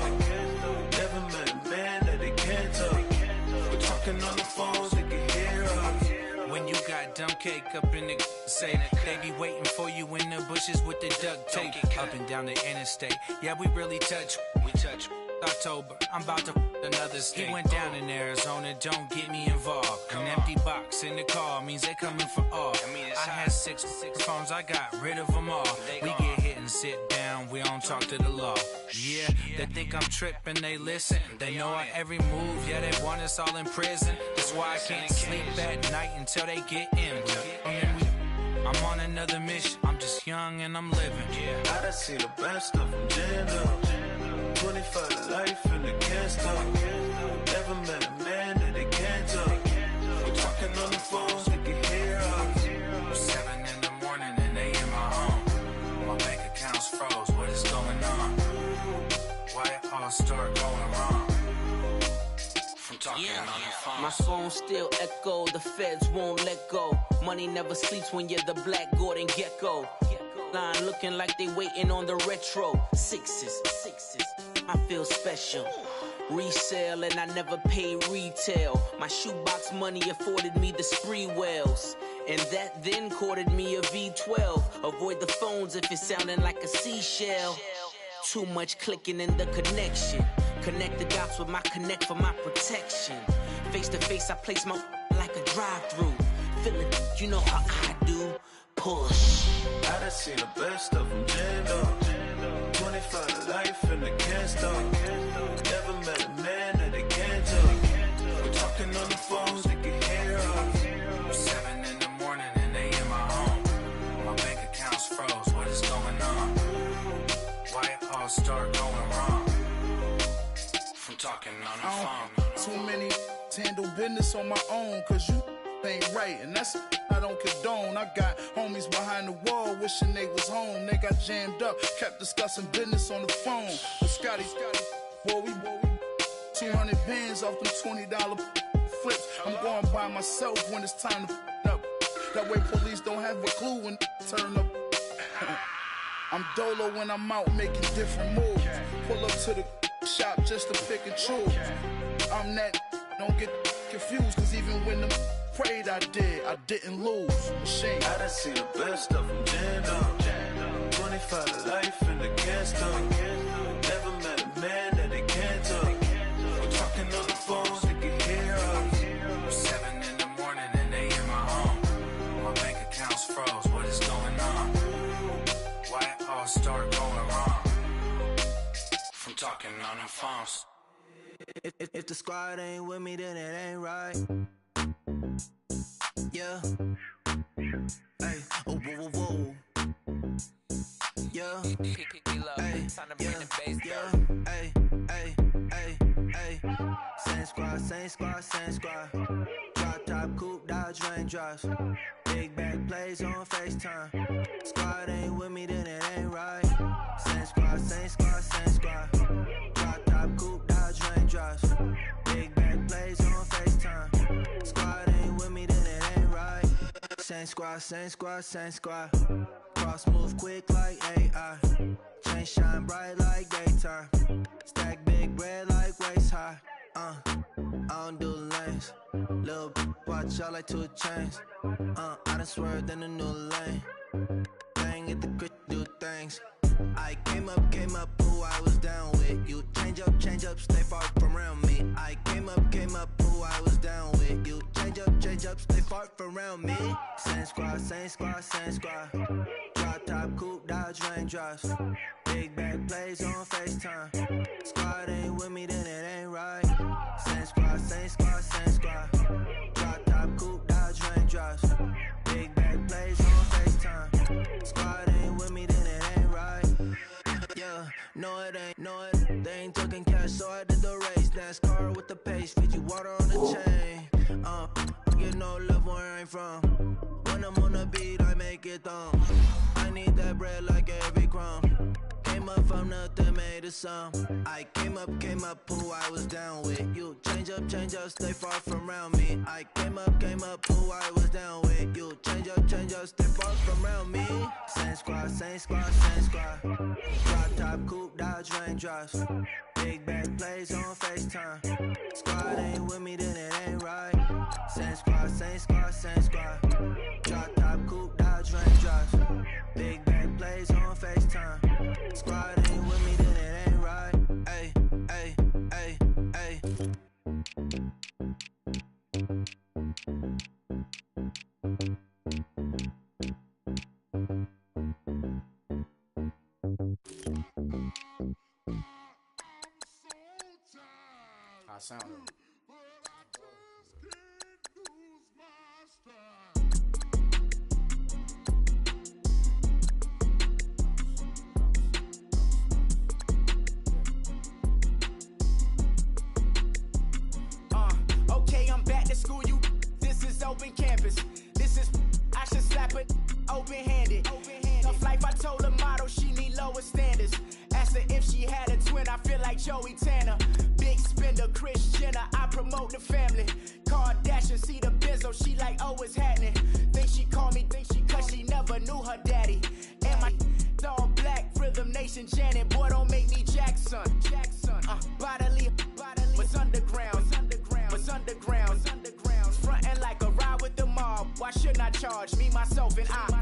Never met a man that they can't talk. We're talking on the phones, they can hear us. When you got dumb cake up in the say. They be waiting for you in the bushes with the duct tape. Up and down the interstate, yeah, we really touch. We touch. October, I'm about to another state. He went down in Arizona, don't get me involved. An empty box in the car means they coming for all. I had six phones, I got rid of them all. We get hit and sit down, we don't talk to the law. Yeah, they think I'm tripping, they listen. They know our every move, yeah, they want us all in prison. That's why I can't sleep at night until they get in. I'm on another mission, I'm just young and I'm living. I done seen the best of them jammed up. 25 to life and they can't stop. Never met a man that they can't talk. We're talking on the phones, they can hear us. 7 in the morning and they in my home. My bank account's froze, what is going on? Why it all start going wrong? From talking on the phone. My phone still echo, the feds won't let go. Money never sleeps when you're the Black Gordon Gecko. Line looking like they waiting on the retro. Sixes, I feel special. Resale and I never pay retail. My shoebox money afforded me the spree wells. And that then courted me a V12. Avoid the phones if it's sounding like a seashell. Too much clicking in the connection. Connect the dots with my connect for my protection. Face to face, I place my like a drive-through. Feeling, you know how I do. Push. I done seen the best of them jammed up. 25 to life and they can't stop. Never met a man that they can't talk. We're talking on the phones, they can hear us. 7 in the morning and they in my home. My bank account's froze, what is going on? Why it all start going wrong? From talking on the phone. Too many to handle business on my own, cause you ain't right, and that's I don't condone. I got homies behind the wall wishing they was home. They got jammed up, kept discussing business on the phone. But Scotty, boy, we 200 bands off them $20 flips. I'm going by myself when it's time to up. That way police don't have a clue when turn up. I'm dolo when I'm out making different moves. Pull up to the shop just to pick and choose. I'm that, don't get confused, cause even when the prayed I didn't lose. Machine. I done seen the best of them jammed up. 25 to life and they can't stop. Never met a man that they can't talk. We're talking on the phones, they can hear us. 7 in the morning and they in my home. My bank account's froze, what is going on? Why it all start going wrong? From talking on the phones. If the squad ain't with me, then it ain't right. Yeah. Hey. Oh, whoa, whoa, whoa. Yeah. Hey. Yeah. Hey. Hey. Hey. Hey. Same squad, same squad, same squad. Drop top, coupe, Dodge raindrops. Big bag plays on FaceTime. Squad ain't with me, then it ain't right. Same squad, same squad, same squad. Drop top, coupe, Dodge raindrops. Big bag plays on FaceTime. Squad ain't with me, then it ain't right. Same squad, same squad, same squad. Cross move quick like AI. Chain shine bright like daytime. Stack big bread like waist high. I don't do lanes. Little watch out like 2 chains. I done swerved in a new lane. Bang at the crit, do things. I came up, who I was down with. You change up, stay far from around me. I came up, who I was down with. You change up, stay far from around me. Same squad, same squad, same squad. Drop top, coupe, Dodge raindrops. Big bag plays on FaceTime. Squad ain't with me, then it ain't right. Same squad, same squad, same squad. Drop top, coupe, Dodge raindrops. Big bag plays on FaceTime. Squad ain't with me, then it ain't right. Yeah, no it ain't, no it. They ain't talking cash, so I did the race. NASCAR with the pace, feed you water on the chain. Get no love where I ain't from. When I'm on the beat, I make it thumb. I need that bread like every crumb. Came up from nothing, made a sum. I came up, who I was down with. You change up, stay far from around me. I came up, who I was down with. You change up, stay far from around me. Same squad, same squad, same squad. Drop top, coupe, Dodge raindrops. Big bag plays on FaceTime. Squad ain't with me, then it ain't right. Same squad, same squad, same squad. Drop top, coupe, Dodge I sound it. Okay, I'm back to school, you. This is open campus. This is, I should slap it open-handed. Tough life, I told her motto, she need lower standards. Asked her if she had a twin, I feel like Joey Tanner. Big spender, Kris Jenner, I promote the family. Kardashian, see the benzo, she like, oh, it's happening. Think she called me, cause she never knew her daddy. And my all black, Rhythm Nation, Janet, boy, don't make me Jackson. Bodily, was underground. Frontin' like a ride with the mob. Why shouldn't I charge me, myself, and I?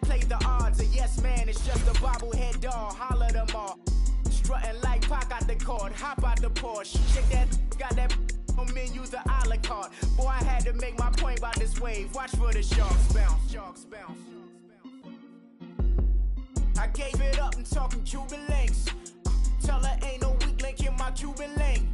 Play the odds, a yes man, it's just a bobblehead doll. Holler them all. Strutting like Pac out the court, hop out the Porsche. Check that, got that on menu, the a la carte. Boy, I had to make my point about this wave. Watch for the sharks bounce. I gave it up and talking Cuban links. Tell her ain't no weak link in my Cuban link.